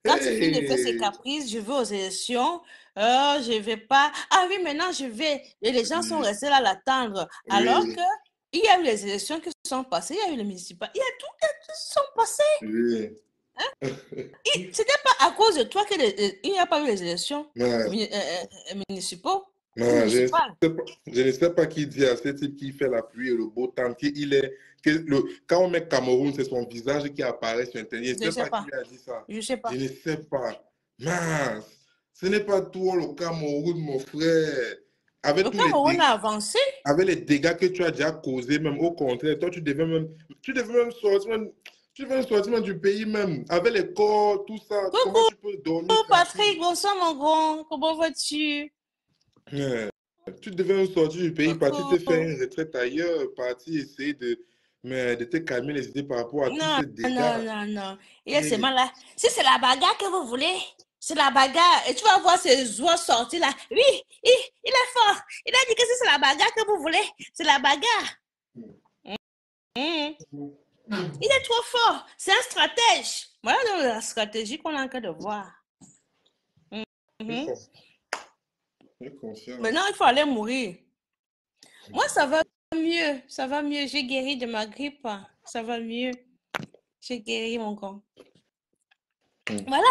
Quand il finit de faire ses caprices, je vais aux élections, je ne vais pas. Ah oui, maintenant je vais. Et les gens sont restés là à l'attendre. Alors qu'il y a eu les élections qui sont passées, il y a eu les municipales, il y a tout qui sont passés. Oui. Ce n'était pas à cause de toi qu'il n'y a pas eu les élections municipaux. Non, Je sais pas. je ne sais pas qui dit à ce type qui fait la pluie et le beau temps, quand on met Cameroun, c'est son visage qui apparaît sur Internet. Je ne Je sais sais pas qui pas. lui a dit ça. Je sais Je pas. ne sais pas. Mince, ce n'est pas tout le Cameroun, mon frère. Le Avec tous les Cameroun a dégâts, avancé. avec les dégâts que tu as déjà causés, même au contraire, toi, tu devais même sortir, tu devais même sortir même du pays même. Avec les corps, tout ça, comment Coucou, tu peux dormir tranquille? Patrick. Bonsoir, mon grand. Comment vas-tu? Ouais. Tu devais même sortir du pays, partir te faire Coucou. une retraite ailleurs, partir essayer de te calmer les idées par rapport à tous Non, ces dégâts. non, non, non. Il est Et seulement là. Si c'est la bagarre que vous voulez, c'est la bagarre. Et tu vas voir ses oies sortir là. Oui, il est fort. Il a dit que si c'est la bagarre que vous voulez, c'est la bagarre. Mhm. Il est trop fort. C'est un stratège. Voilà donc la stratégie qu'on a en train de voir. Mhm. je confirme. Maintenant, il faut aller mourir. Moi, ça va mieux. Ça va mieux. J'ai guéri de ma grippe. Ça va mieux. J'ai guéri, mon grand. Voilà.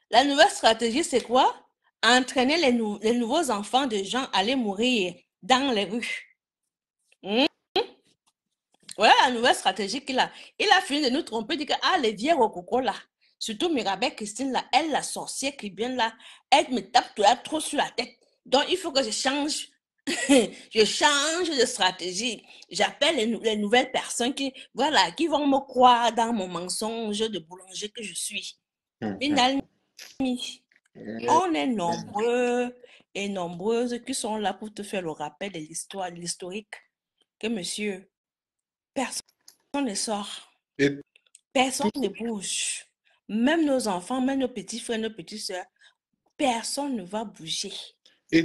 La nouvelle stratégie, c'est quoi? Entraîner les nouveaux enfants de gens à aller mourir dans les rues. Voilà la nouvelle stratégie qu'il a. Il a fini de nous tromper, dit que les vieilles rococo là, surtout Mirabelle Christine là, elle, la sorcière qui vient là, elle me tape trop sur la tête. Donc, il faut que je change. Je change de stratégie. J'appelle les nouvelles personnes voilà, qui vont me croire dans mon mensonge de boulanger que je suis. Finalement, on est nombreux et nombreuses qui sont là pour te faire le rappel de l'histoire, de l'historique, que monsieur, personne ne sort, Et personne tout, ne bouge. Même nos enfants, même nos petits frères, nos petites sœurs, personne ne va bouger. et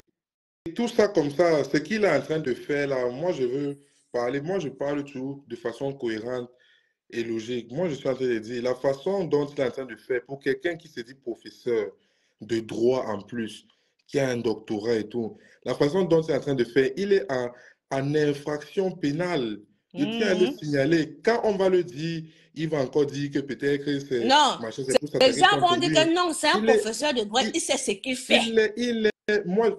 tout ça comme ça, ce qu'il est en train de faire là, moi je parle toujours de façon cohérente et logique. Moi je suis en train de dire, la façon dont il est en train de faire, pour quelqu'un qui se dit professeur de droit en plus, qui a un doctorat et tout, la façon dont il est en train de faire, il est en infraction pénale. Je tiens à le signaler. Quand on va le dire, il va encore dire que peut-être que c'est Non, machin, c'est pour les s'attaquer gens contre vont dire que lui. non, c'est un Il est, professeur de droit, il, il sait ce qu'il fait. moi,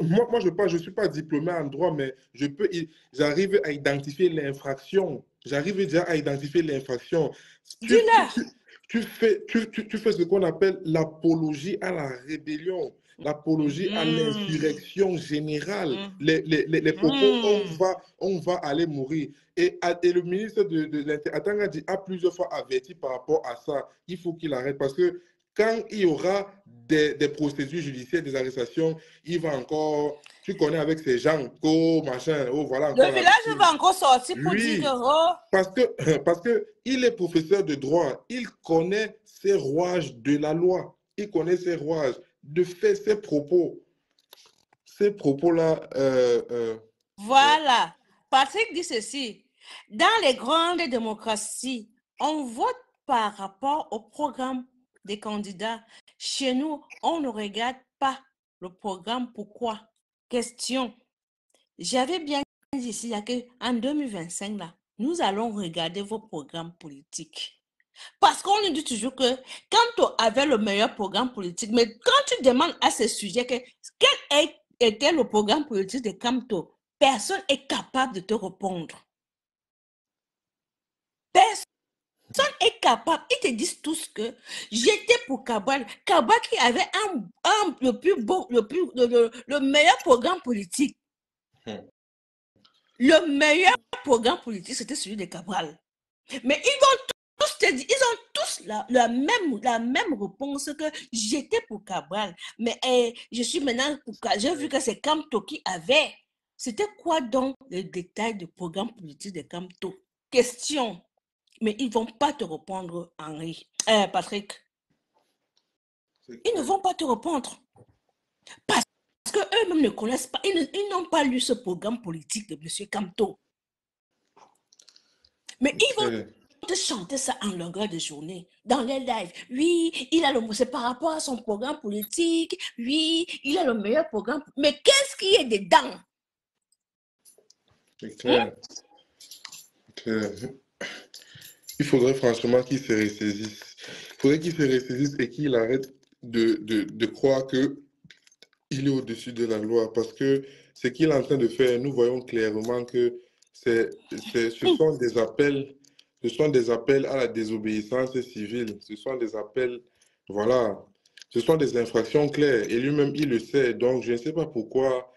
je suis pas diplômé en droit, mais j'arrive à identifier l'infraction. J'arrive déjà à identifier l'infraction. Dis-leur. Tu fais ce qu'on appelle l'apologie à la rébellion, l'apologie à l'insurrection générale. Les propos, on va aller mourir. Et le ministre de l'Intérieur a plusieurs fois averti par rapport à ça. Il faut qu'il arrête parce que quand il y aura des procédures judiciaires, des arrestations, il va encore, tu connais avec ces gens, machin, voilà encore Le village va encore sortir pour dire que, lui, oh, parce que il est professeur de droit, il connaît ses rouages de la loi, il connaît ses rouages, de faire ses propos. Ces propos-là, voilà. Patrick dit ceci. Dans les grandes démocraties, on vote par rapport au programme des candidats. Chez nous, on ne regarde pas le programme. Pourquoi? Question. J'avais bien dit ici qu'en 2025, là, nous allons regarder vos programmes politiques. Parce qu'on nous dit toujours que quand on avait le meilleur programme politique, mais quand tu demandes à ce sujet quel était le programme politique de Camto, personne n'est capable de te répondre. Personne n'est capable. Ils te disent tous que j'étais pour Cabral. Cabral qui avait le meilleur programme politique. Le meilleur programme politique, c'était celui de Cabral. Mais ils ont tous la même réponse que j'étais pour Cabral. Mais je suis maintenant pour Cabral. J'ai vu que c'est Camto qui avait. C'était quoi donc le détail du programme politique de Camto? Question. Mais ils ne vont pas te répondre, Patrick. Ils ne vont pas te répondre. Parce qu'eux-mêmes ne connaissent pas. Ils n'ont pas lu ce programme politique de M. Camto. Mais ils vont te chanter ça en longueur de journée, dans les lives. Oui, c'est par rapport à son programme politique. Oui, il a le meilleur programme. Mais qu'est-ce qui est dedans? c'est clair. Il faudrait franchement qu'il se ressaisisse. Il faudrait qu'il se ressaisisse et qu'il arrête de croire que Il est au-dessus de la loi parce que ce qu'il est en train de faire, nous voyons clairement que ce sont des appels à la désobéissance civile. Ce sont des appels, voilà, ce sont des infractions claires. Et lui-même, il le sait. Donc, je ne sais pas pourquoi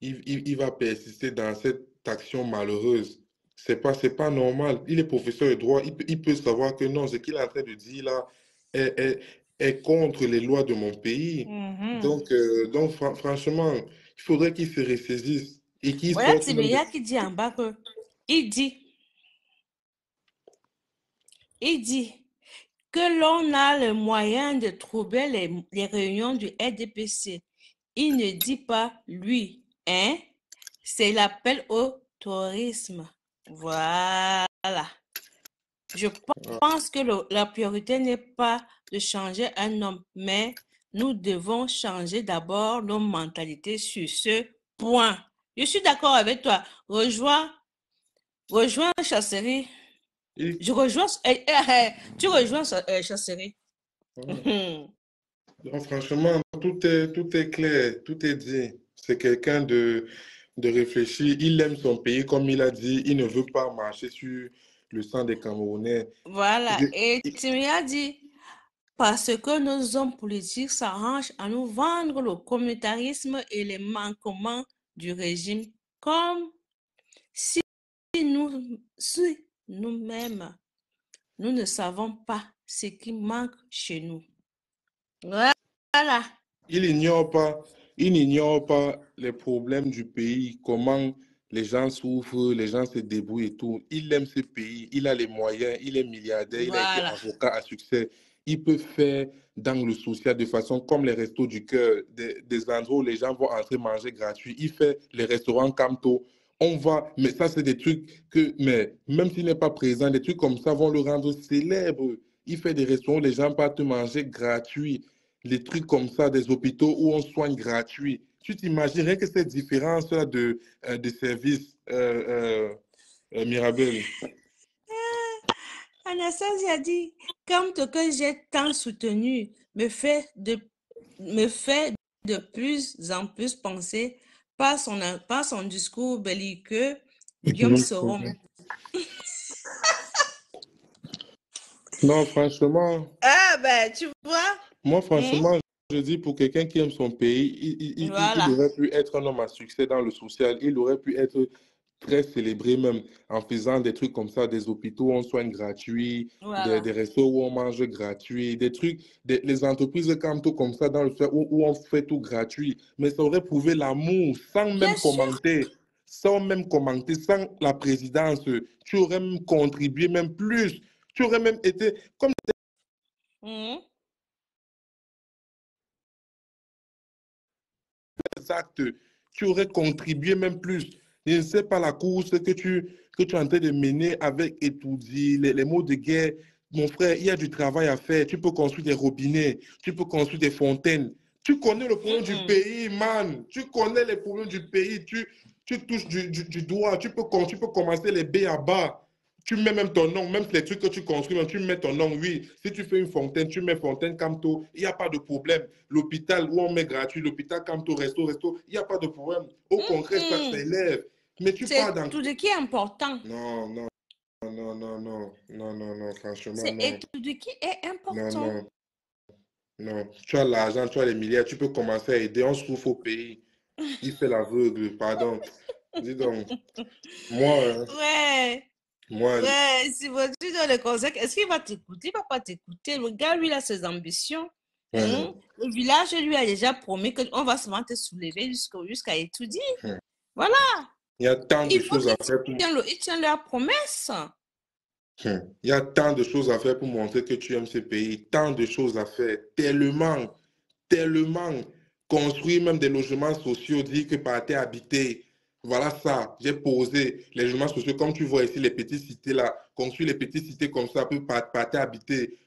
il va persister dans cette action malheureuse. C'est pas normal. Il est professeur de droit. Il peut savoir que non, ce qu'il est en train de dire là est, est, est contre les lois de mon pays. Donc franchement, il faudrait qu'il se ressaisisse et qu'il Voilà sorte même de... Tibéria qui dit en bas que, il dit, il dit que l'on a le moyen de trouver les réunions du RDPC. Il ne dit pas lui, hein? C'est l'appel au tourisme. Voilà. Je pense que la priorité n'est pas de changer un homme, mais nous devons changer d'abord nos mentalités sur ce point. Je suis d'accord avec toi. Rejoins Chasserie. Je rejoins. Tu rejoins Chasserie. Donc, franchement, tout est clair, tout est dit. C'est quelqu'un de réfléchi. Il aime son pays, comme il a dit. Il ne veut pas marcher sur le sang des Camerounais. Voilà. Je- Et Timmy a dit, parce que nos hommes politiques s'arrangent à nous vendre le communautarisme et les manquements du régime, comme si nous-mêmes, nous ne savons pas ce qui manque chez nous. Voilà. Il n'ignore pas les problèmes du pays, comment les gens souffrent, les gens se débrouillent et tout. Il aime ce pays, il a les moyens, il est milliardaire, il a été Voilà. avocat à succès. Il peut faire dans le social de façon comme les restos du cœur, des endroits où les gens vont entrer manger gratuit. Il fait les restaurants Camto. On va, mais ça, c'est des trucs que, mais même s'il n'est pas présent, des trucs comme ça vont le rendre célèbre. Il fait des restaurants où les gens partent manger gratuit. Les trucs comme ça, des hôpitaux où on soigne gratuit. Tu t'imaginerais que cette différence-là de services, Mirabel? Anastasia a dit, comme que j'ai tant soutenu me fait de plus en plus penser par son discours belliqueux, Guillaume Sorom. Non, franchement, Ah ben, tu vois? moi, franchement, je dis pour quelqu'un qui aime son pays, il Voilà. aurait pu être un homme à succès dans le social. Il aurait pu être très célébré même en faisant des trucs comme ça, des hôpitaux où on soigne gratuit, Voilà. des restos où on mange gratuit, des trucs, les entreprises comme ça dans le social où on fait tout gratuit. Mais ça aurait prouvé l'amour sans Bien même sûr. commenter, sans la présidence. Tu aurais même contribué même plus. Tu aurais même été, comme actes, tu aurais contribué même plus. Je ne sais pas la course que tu es en train de mener avec étourdie, les mots de guerre. Mon frère, il y a du travail à faire. Tu peux construire des robinets, tu peux construire des fontaines. Tu connais le problème du pays, man. Tu connais les problèmes du pays. Tu touches du doigt. Tu peux commencer les B à bas. Tu mets même ton nom, même les trucs que tu construis, même tu mets ton nom, oui. Si tu fais une fontaine, tu mets fontaine Camto, il n'y a pas de problème. L'hôpital où on met gratuit, l'hôpital Camto, resto, il n'y a pas de problème. Au contraire, ça s'élève. Mais tu parles dans... C'est tout ce qui est important. Non, non, non, non, non, non, non, non, franchement, C'est non. tout ce qui est important. Non, non, non. Tu as l'argent, tu as les milliards, tu peux commencer à aider. On souffre au pays. Il fait l'aveugle, pardon. Dis donc, moi, Ouais. moi, Ouais, si tu donnes le conseil, est-ce qu'il va t'écouter? Il ne va pas t'écouter. Le gars, lui, il a ses ambitions. Le village lui a déjà promis qu'on va seulement te soulever jusqu'à étudier. Voilà. il y a tant de choses à faire pour... Il tient leur promesse. Il y a tant de choses à faire pour montrer que tu aimes ce pays, tant de choses à faire, tellement, tellement. Construire même des logements sociaux, dire que par terre habité. Voilà ça, j'ai posé les logements sociaux, comme tu vois ici, les petites cités là, construire les petites cités comme ça, par terre habité.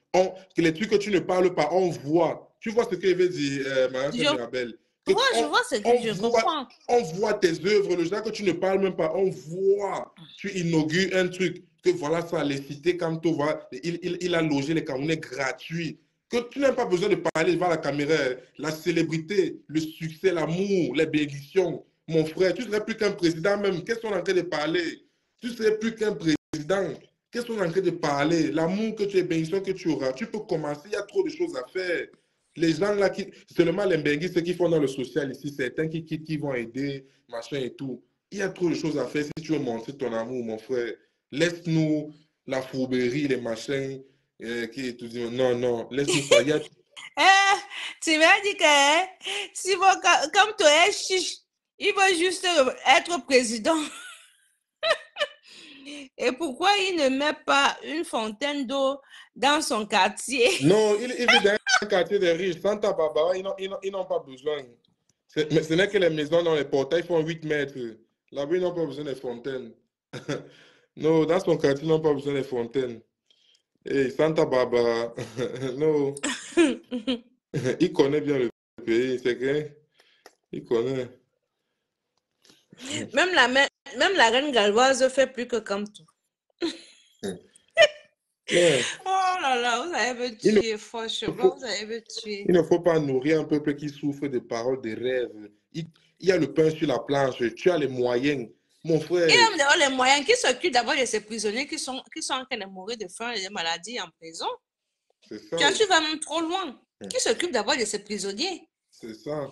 Les trucs que tu ne parles pas, on voit. Tu vois ce que veut dire, Mme Mirabel? Je vois ce que je comprends. On voit tes œuvres, le genre que tu ne parles même pas, on voit. Tu inaugures un truc, que voilà ça, les cités, comme tu vois, il a logé les Camerounais gratuits. Que tu n'as pas besoin de parler devant la caméra. La célébrité, le succès, l'amour, les bénédictions. Mon frère, tu ne serais plus qu'un président même. Qu'est-ce qu'on est en train de parler? Tu ne serais plus qu'un président. Qu'est-ce qu'on est en train de parler? L'amour que tu as, bénédiction que tu auras. Tu peux commencer, il y a trop de choses à faire. Les gens là, seulement les Mbenguis, ceux qui font dans le social ici, certains qui vont aider, machin et tout. Il y a trop de choses à faire si tu veux montrer ton amour, mon frère. Laisse-nous la fourberie, les machins. Qui est tout dit, non, non, laisse-nous ça. Tu m'as dit que si comme tu es chiche, il veut juste être président. Et pourquoi il ne met pas une fontaine d'eau dans son quartier? Non, il vit dans un quartier de riches. Santa Barbara, ils n'ont pas besoin. Mais ce n'est que les maisons dans les portails font 8 mètres. Là-bas, ils n'ont pas besoin de fontaines. Non, dans son quartier, ils n'ont pas besoin de fontaines. Hey, Santa Barbara, non. Il connaît bien le pays, c'est que il connaît. Même la reine galloise fait plus que comme tout. Ouais. Oh là là, vous avez me tuer, franchement, vous avez me tuer. Il ne faut pas nourrir un peuple qui souffre de paroles, de rêves. Il y a le pain sur la planche, tu as les moyens. Mon frère. Et même d'avoir les moyens, qui s'occupent d'abord de ces prisonniers qui sont en train de mourir de faim et de maladies en prison. C'est ça. Tu vas même trop loin. Qui s'occupe d'abord de ces prisonniers? C'est ça.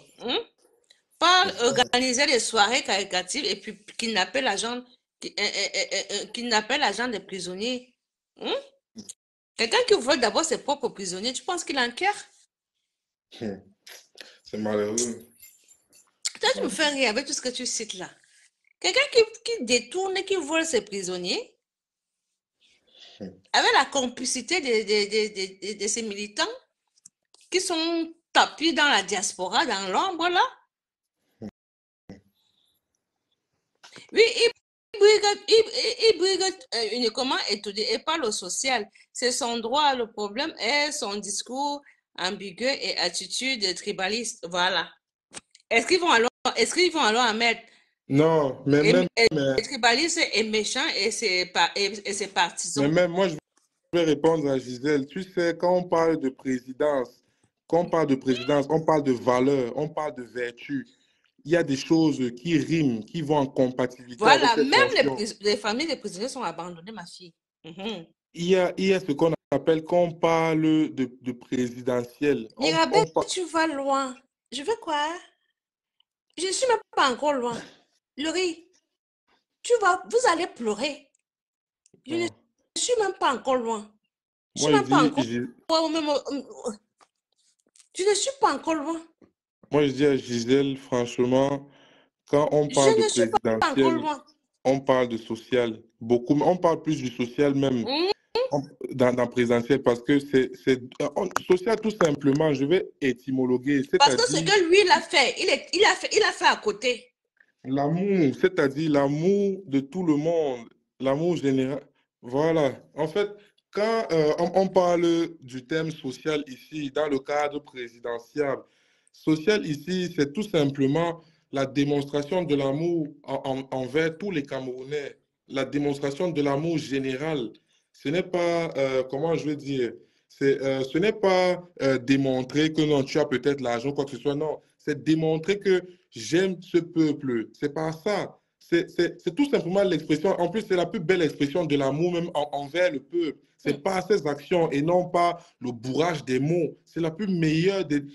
Pas organiser des soirées caritatives et puis kidnapper l'agent des prisonniers. Quelqu'un qui vole d'abord ses propres prisonniers, tu penses qu'il enquiert? C'est malheureux. Toi, tu me fais rire avec tout ce que tu cites là. Quelqu'un qui détourne et qui vole ses prisonniers, avec la complicité de ces militants qui sont tapis dans la diaspora, dans l'ombre là. Oui, il brigue uniquement étudier et parle au social. C'est son droit. Le problème est son discours ambigu et attitude tribaliste. Voilà. Est-ce qu'ils vont alors en mettre? Non, mais même. Le tribaliste est méchant et c'est partisans. Mais même moi, je vais répondre à Gisèle. Tu sais, quand on parle de présidence, on parle de valeurs, on parle de vertu. Il y a des choses qui riment, qui vont en compatibilité. Voilà, avec même les familles des prisonniers sont abandonnées, ma fille. Il y a ce qu'on appelle, quand on parle de présidentiel. Mirabel, tu vas loin. Je veux quoi? Je ne suis même pas encore loin. Laurie, vous allez pleurer. Je ne suis même pas encore loin. Je ne suis pas encore loin. Moi, je dis à Gisèle, franchement, quand on parle de présidentiel, on parle de social. Beaucoup, on parle plus du social même dans présidentiel parce que c'est social tout simplement. Je vais étymologuer. Parce que ce que lui, il a fait, il a fait à côté. L'amour, c'est-à-dire l'amour de tout le monde, l'amour général. Voilà. En fait, quand on parle du thème social ici, dans le cadre présidentiel, social ici, c'est tout simplement la démonstration de l'amour envers tous les Camerounais, la démonstration de l'amour général. Ce n'est pas, comment je veux dire, ce n'est pas démontrer que non, tu as peut-être l'argent, quoi que ce soit, non. C'est démontrer que j'aime ce peuple. C'est pas ça. C'est tout simplement l'expression. En plus, c'est la plus belle expression de l'amour même envers le peuple. C'est pas ses actions et non pas le bourrage des mots. C'est la plus meilleure des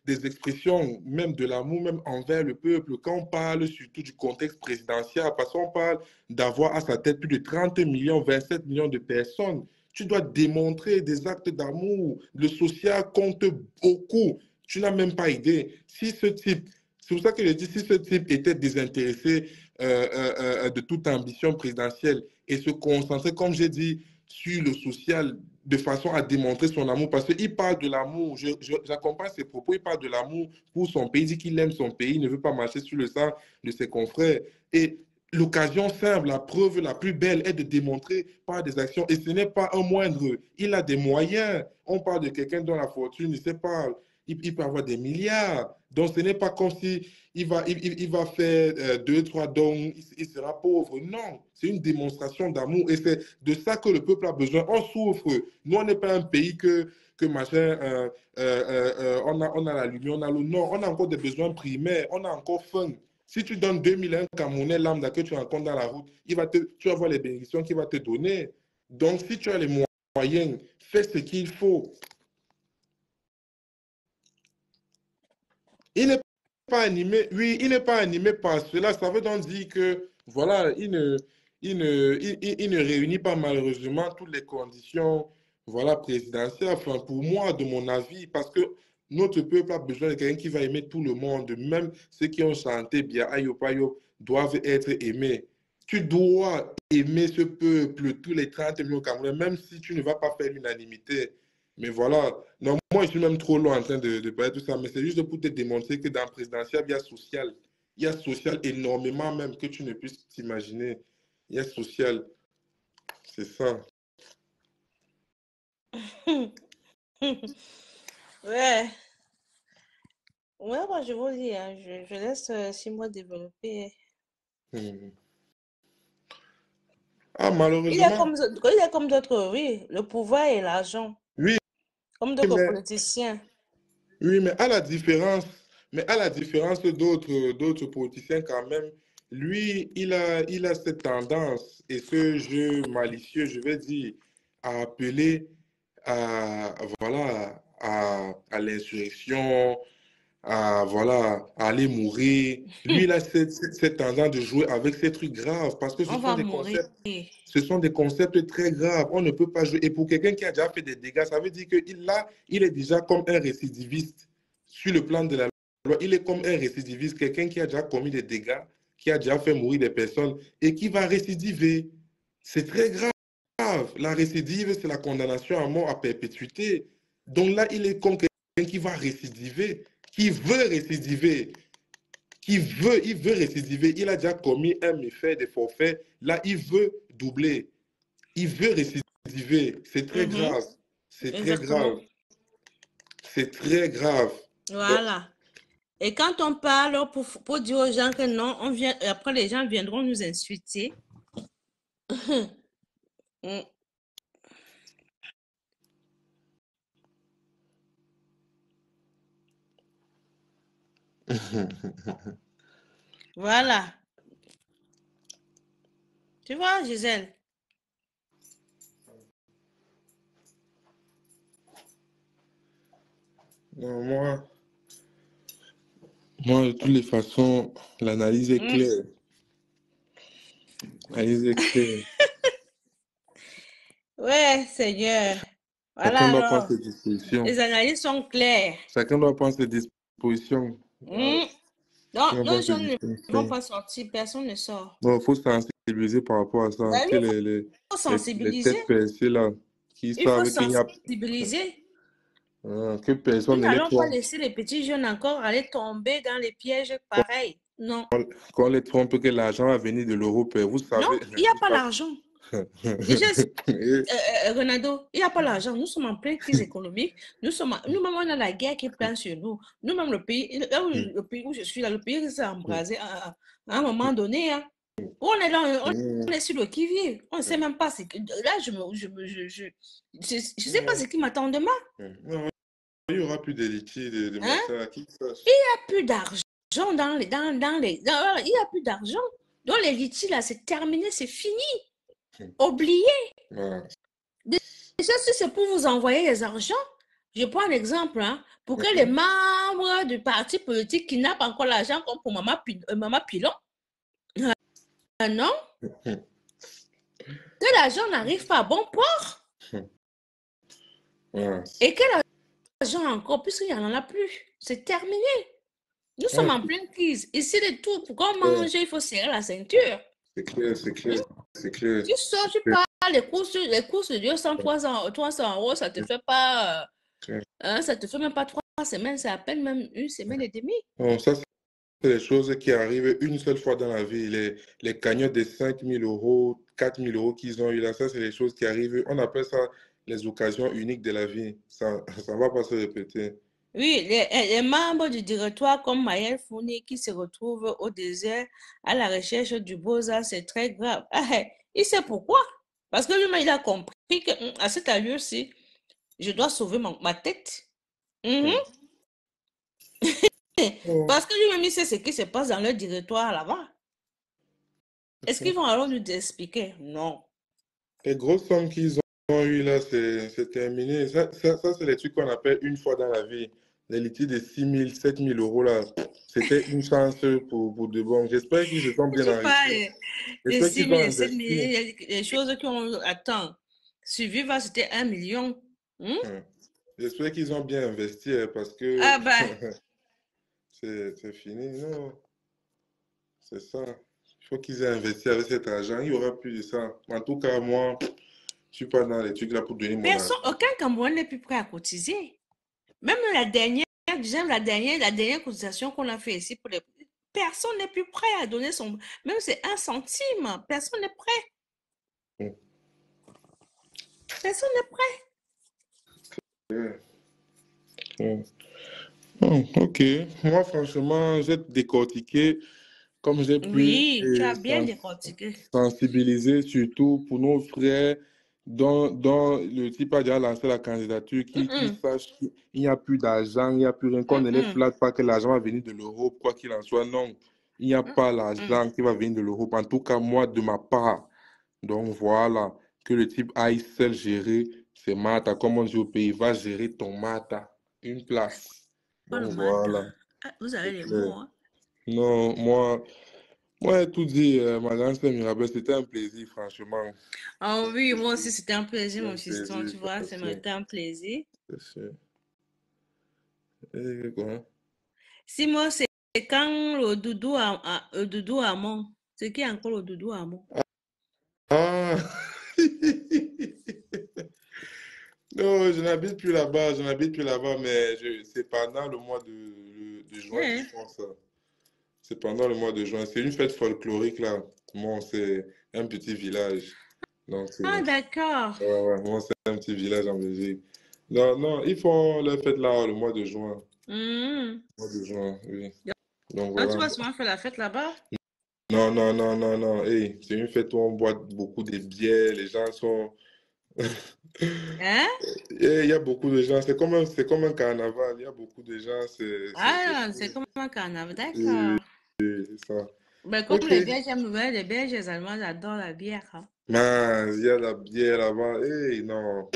expressions même de l'amour même envers le peuple. Quand on parle surtout du contexte présidentiel, parce qu'on parle d'avoir à sa tête plus de 30 millions, 27 millions de personnes. Tu dois démontrer des actes d'amour. Le social compte beaucoup. Tu n'as même pas idée. Si ce type, c'est pour ça que je dis, si ce type était désintéressé de toute ambition présidentielle et se concentrer, comme j'ai dit, sur le social de façon à démontrer son amour, parce qu'il parle de l'amour, j'accompagne ses propos, il parle de l'amour pour son pays, il dit qu'il aime son pays, il ne veut pas marcher sur le sang de ses confrères. Et l'occasion simple, la preuve la plus belle est de démontrer par des actions. Et ce n'est pas un moindre. Il a des moyens. On parle de quelqu'un dont la fortune, il sait pas, il peut avoir des milliards. Donc, ce n'est pas comme si il va faire 2-3 dons, il sera pauvre. Non, c'est une démonstration d'amour. Et c'est de ça que le peuple a besoin. On souffre. Nous, on n'est pas un pays que machin, on a la lumière, on a l'eau. Non, on a encore des besoins primaires, on a encore faim. Si tu donnes 2000 à un Camerounais lambda que tu rencontres dans la route, tu vas voir les bénédictions qu'il va te donner. Donc, si tu as les moyens, fais ce qu'il faut. Il n'est pas animé, oui, il n'est pas animé par cela. Ça veut donc dire que, voilà, il ne réunit pas malheureusement toutes les conditions, voilà, présidentielles. Enfin, pour moi, de mon avis, parce que notre peuple a besoin de quelqu'un qui va aimer tout le monde. Même ceux qui ont chanté bien Ayo Payo doivent être aimés. Tu dois aimer ce peuple, tous les 30 millions Camerounais, même si tu ne vas pas faire l'unanimité. Mais voilà, non, moi je suis même trop loin en train de parler de tout ça, mais c'est juste pour te démontrer que dans le présidentiel, il y a social. Il y a social énormément même que tu ne puisses t'imaginer. Il y a social. C'est ça. Ouais. Ouais, moi, je vous dis, hein, je laisse 6 mois développer. Hmm. Ah, Il est malheureusement, comme d'autres, oui, le pouvoir et l'argent, oui, comme d'autres mais, politiciens. oui, mais à la différence d'autres politiciens quand même, lui, il a cette tendance et ce jeu malicieux, je vais dire, à appeler voilà, à l'insurrection, voilà, à aller mourir. Lui, il a cette tendance de jouer avec ces trucs graves parce que On va mourir. ce sont des concepts très graves. On ne peut pas jouer. Et pour quelqu'un qui a déjà fait des dégâts, ça veut dire il est déjà comme un récidiviste sur le plan de la loi. Il est comme un récidiviste, quelqu'un qui a déjà commis des dégâts, qui a déjà fait mourir des personnes et qui va récidiver. C'est très grave. La récidive, c'est la condamnation à mort à perpétuité. Donc là, il est comme quelqu'un qui va récidiver, qui veut récidiver, il veut récidiver. Il a déjà commis un méfait, des forfaits. Là, il veut doubler. Il veut récidiver. C'est très grave. C'est très Exactement. grave. C'est très grave. Voilà. Et quand on parle pour dire aux gens que non, on vient, après les gens viendront nous insulter. Mm. Voilà. Tu vois, Gisèle? Non, moi, de toutes les façons, l'analyse est claire. L'analyse est claire. Ouais, Seigneur. Voilà Chacun doit prendre alors. ses dispositions. Les analyses sont claires. Chacun doit prendre ses dispositions. Non, Chacun nos prend ses jeunes ne vont dispositions. pas sortir, personne ne sort. Bon, il faut sensibiliser par rapport à ça. Bah oui, Tu sais, il faut les sensibiliser. têtes percées là, qui Il faut savent qu'il n'y a sensibiliser. que Nous personne ne les n'allons pas trompe. laisser les petits jeunes encore aller tomber dans les pièges pareils. Non. Qu'on les trompe que l'argent va venir de l'Europe. Vous Non, savez. il n'y a pas l'argent. Déjà, Et- Ronaldo, il n'y a pas l'argent. Nous sommes en pleine crise économique. Nous-mêmes, on a la guerre qui plane sur nous. Nous-mêmes, le pays où je suis là, le pays s'est embrasé à un moment donné. Hein. On est là, on est sur le qui-vive. On ne sait même pas ce que. Là, je sais pas ce qui m'attend demain. Non, il n'y aura plus de litiges, de Hein? massacres, qui sache. Il n'y a plus d'argent il n'y a plus d'argent. Donc les litiges là, c'est terminé, c'est fini. Oublié. Voilà. Déjà, si c'est pour vous envoyer les argents, je prends un exemple, hein, pour que les membres du parti politique qui n'a pas encore l'argent, comme pour Maman Pilon, non, que l'argent n'arrive pas à bon port Voilà. et que l'argent encore, puisqu'il n'y en a plus, c'est terminé. Nous sommes en pleine crise. Ici, de tout, pour qu'on mange, il faut serrer la ceinture. C'est clair, c'est clair, c'est clair. Tu sors, tu pars, les courses de 200, 300 euros, ça te fait pas, ça te fait même pas 3 semaines, c'est à peine même 1 semaine et demie. Bon, ça, c'est des choses qui arrivent une seule fois dans la vie. Les cagnottes de 5 000 euros, 4 000 euros qu'ils ont eu là, ça, c'est des choses qui arrivent. On appelle ça les occasions uniques de la vie. Ça ne va pas se répéter. Oui, les membres du directoire comme Maël Fournier qui se retrouvent au désert à la recherche du beaux-arts, c'est très grave. Il sait pourquoi. Parce que lui-même, il a compris qu'à cette allure-ci, Je dois sauver ma tête. Mhm. Oh, Parce que lui-même, il sait ce qui se passe dans leur directoire là-bas. Est-ce qu'ils vont alors nous expliquer? Non. les grosses sommes qu'ils ont eues là, c'est terminé. Ça, c'est les trucs qu'on appelle une fois dans la vie. Les litiges de 6 000, 7 000 euros là, c'était une chance pour de bon. J'espère qu'ils se sont bien Tu parles enrichis. de J'espère 6 qu'ils 000 ont et 7 000, il investi. y a des choses qui ont... Attends, Survivor, c'était 1 million. Hmm? Hein. J'espère qu'ils ont bien investi parce que Ah ben, c'est fini. Non, c'est ça. Il faut qu'ils aient investi avec cet argent. Il y aura plus de ça. En tout cas, moi, je suis pas dans les trucs là pour donner mon argent. aucun Camerounais n'est plus prêt à cotiser. Même la dernière, la dernière cotisation qu'on a fait ici pour les... Personne n'est plus prêt à donner son... Même c'est 1 centime. Personne n'est prêt. Hmm. Personne n'est prêt. Hmm. Hmm, ok. Moi, franchement, j'ai décortiqué comme j'ai pu Oui, tu et as bien décortiqué. sensibiliser surtout pour nos frères dont le type a déjà lancé la candidature, qui sachent qu'il n'y a plus d'argent, il n'y a plus rien, qu'on ne les flatte pas que l'argent va venir de l'Europe, quoi qu'il en soit. Non, il n'y a pas l'argent qui va venir de l'Europe. En tout cas, moi, de ma part. Donc voilà, que le type aille seul gérer ses maths, comme on dit au pays, va gérer ton maths, une place. Oh, le Donc matin. voilà, Ah, vous avez c'est les clair. mots, hein? Non, moi, tout dit, ma grande sœur Mirabel, c'était un plaisir, franchement. Oh oui, moi aussi, c'était un plaisir, C'était mon un fiston, plaisir, tu vois, c'est ça m'a sûr, été un plaisir. c'est sûr. Et quoi? Si moi, c'est quand le doudou Amon. C'est qui encore le doudou Amon? Ah! Non, je n'habite plus là-bas, mais c'est pendant le mois de juin qu'ils Yeah. font ça. C'est pendant le mois de juin. C'est une fête folklorique là. Bon, c'est un petit village. Donc, Ah, d'accord. bon, c'est un petit village en Belgique. Non, non, ils font la fête là le mois de juin. Mhm. Le mois de juin, oui. Donc Donc, tu voilà. vas souvent faire la fête là-bas? Non, non, non, non, non. Hey, c'est une fête où on boit beaucoup de bière. Les gens sont. Hein? Et il y a beaucoup de gens. C'est comme un carnaval. Il y a beaucoup de gens. C'est Ah, c'est cool. comme un carnaval, Oui, d'accord. oui, c'est ça. Ben, comme Ok. les Belges aiment les Belges allemands adorent la bière, hein. Mais il y a la bière là-bas. Hey, non.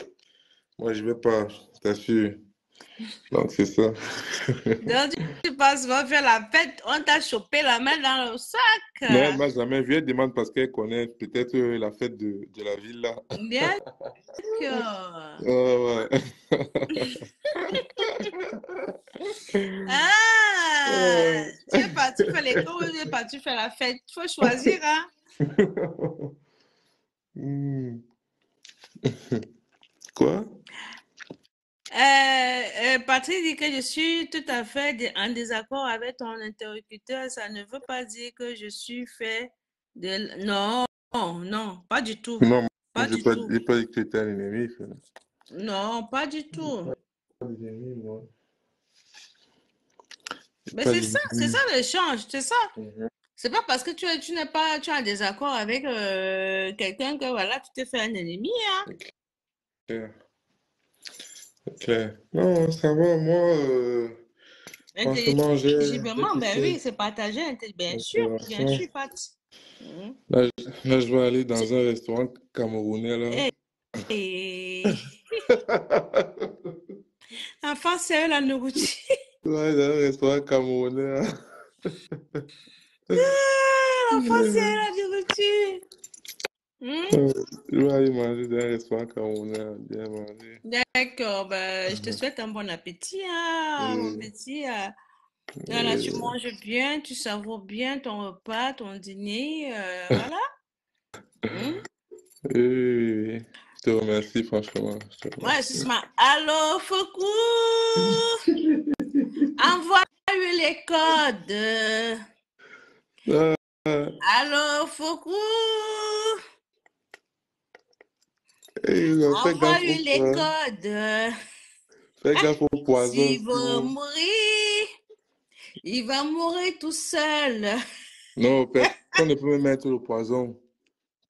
Moi, je vais pas. Je t'assure. Donc, c'est ça. Donc, tu passes souvent faire la fête, on t'a chopé la main dans le Non, elle sac. m'a jamais vu. Elle demande parce qu'elle connaît peut-être la fête de la ville là. Bien sûr. Ouais, ouais. Ah, Ouais. tu es parti faire les cours, tu es parti faire la fête. Il faut choisir, hein. Hmm. Quoi? Patrick dit que je suis tout à fait en désaccord avec ton interlocuteur. Ça ne veut pas dire que je suis fait de... Non, non, pas du tout. Non, moi, Pas j'ai du pas, tout. j'ai pas dit que tu étais un ennemi, frère. Non, pas du tout. Pas d'ennemi, moi. J'ai Mais pas c'est ça d'ennemi. l'échange, c'est ça. Mhm. C'est pas parce que tu n'es pas, tu es en désaccord avec quelqu'un que voilà, tu te fais un ennemi, hein. Clair, clair. Non, ça va, moi, franchement, j'ai Intelligiblement, ben oui, quitté c'est partagé, bien l'opération. sûr, Pat. Mhm. Là, je vais aller dans C'est- un restaurant camerounais, là. eh, eh. Enfin, c'est eux la nourriture. Je vais aller dans un restaurant camerounais, là. Ah, l'enfant, c'est eux la nourriture. Hmm? Je vais aller manger dans un restaurant camerounais, là, bien manger. D'accord, ben, je te souhaite un bon appétit, hein, mon Et, petit. Voilà, tu et, manges bien, tu savoures bien ton repas, ton dîner, voilà. Hmm? et, je te remercie, franchement. Je te Ouais, remercie. c'est ma. Allô, Foucault, envoie-lui les codes. Ah, Allô, Foucault, fais gaffe envoie-lui les codes. fais gaffe au poison S'il aussi, veut oh. mourir, il va mourir tout seul. Non, personne ne peut me mettre le poison.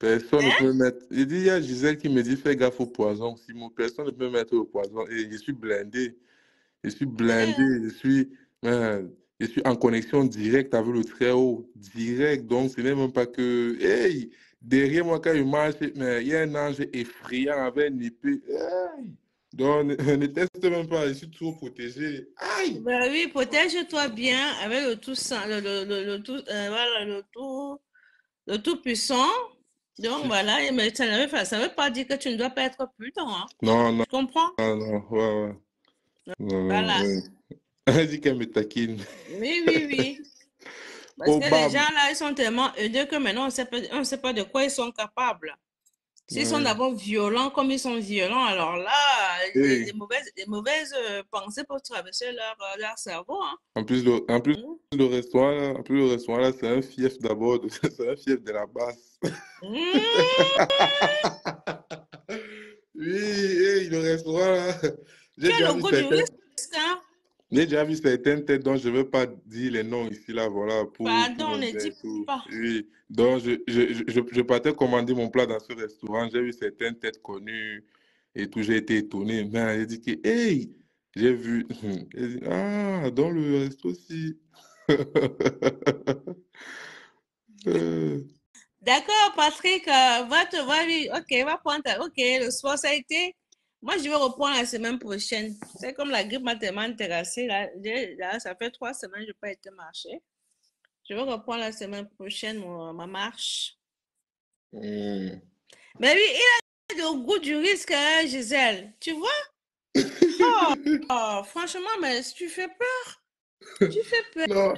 Personne ne Hein? peut me mettre. Il dit, il y a Gisèle qui me dit, fais gaffe au poison. Simon, personne ne peut me mettre au poison. Et je suis blindé. Je suis blindé. Hein? Euh, je suis en connexion directe avec le très haut. Direct. Donc, ce n'est même pas que. Hey! Derrière moi, quand il marche, mais il y a un ange effrayant avec une épée. Hey! Donc, ne teste même pas. Je suis trop protégé. Aïe! Ben oui, protège-toi bien avec le tout, le tout, voilà, le tout puissant. Donc voilà, mais ça ne veut pas dire que tu ne dois pas être prudent, hein. Non, non, Tu comprends? non, non. Ouais, ouais. Non, non, Voilà. ouais. Elle dit qu'elle me taquine. Oui, oui, oui. Parce Oh, que les bam! gens là, ils sont tellement aideux que maintenant, on ne sait pas de quoi ils sont capables. S'ils sont Ouais. d'abord violents comme ils sont violents, alors là, Hey. les mauvaises pensées peuvent traverser leur cerveau, hein. En plus, Mm. le restaurant là, c'est un fief d'abord, c'est un fief de la base. Mm. Oui, hey, le restaurant là, Tu j'ai as déjà le vu goût du certaines, risque, hein? j'ai déjà vu certaines têtes dont je ne veux pas dire les noms ici là, voilà, pour Pardon, mon ne bien dis et tout. pas. Oui, donc je partais commander mon plat dans ce restaurant, j'ai vu certaines têtes connues et tout, j'ai été étonné. Mais j'ai dit que, hey, j'ai vu, j'ai dit, ah, dans le resto aussi. Euh, D'accord, Patrick, oui, ok, va prendre ok, le soir, ça a été. Moi, je vais reprendre la semaine prochaine. C'est comme la grippe m'a tellement terrassée, là, là, ça fait 3 semaines que je n'ai pas été marcher. Je vais reprendre la semaine prochaine ma marche. hmm. Mais oui, il a le goût du risque, hein, Gisèle. Tu vois? Oh, franchement, mais tu fais peur. Tu fais peur.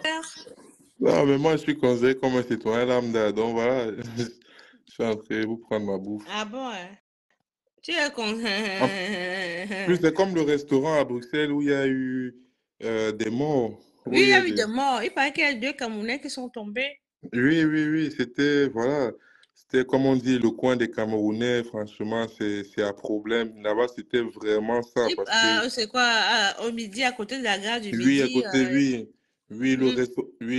Non, non, mais moi je suis considéré comme un citoyen lambda, donc voilà, je suis entré vous prendre ma bouffe. Ah bon, hein? Tu es con. En plus, c'est comme le restaurant à Bruxelles où il y a eu des morts, Oui, où il il y y a a eu des... des morts. Il paraît qu'il y a 2 Camerounais qui sont tombés. Oui, oui, oui, c'était, voilà, c'était comme on dit, le coin des Camerounais, franchement, c'est un problème. Là-bas, c'était vraiment ça, parce que, C'est quoi, au midi, à côté de la gare du oui, à Midi. côté, oui, Hmm. oui,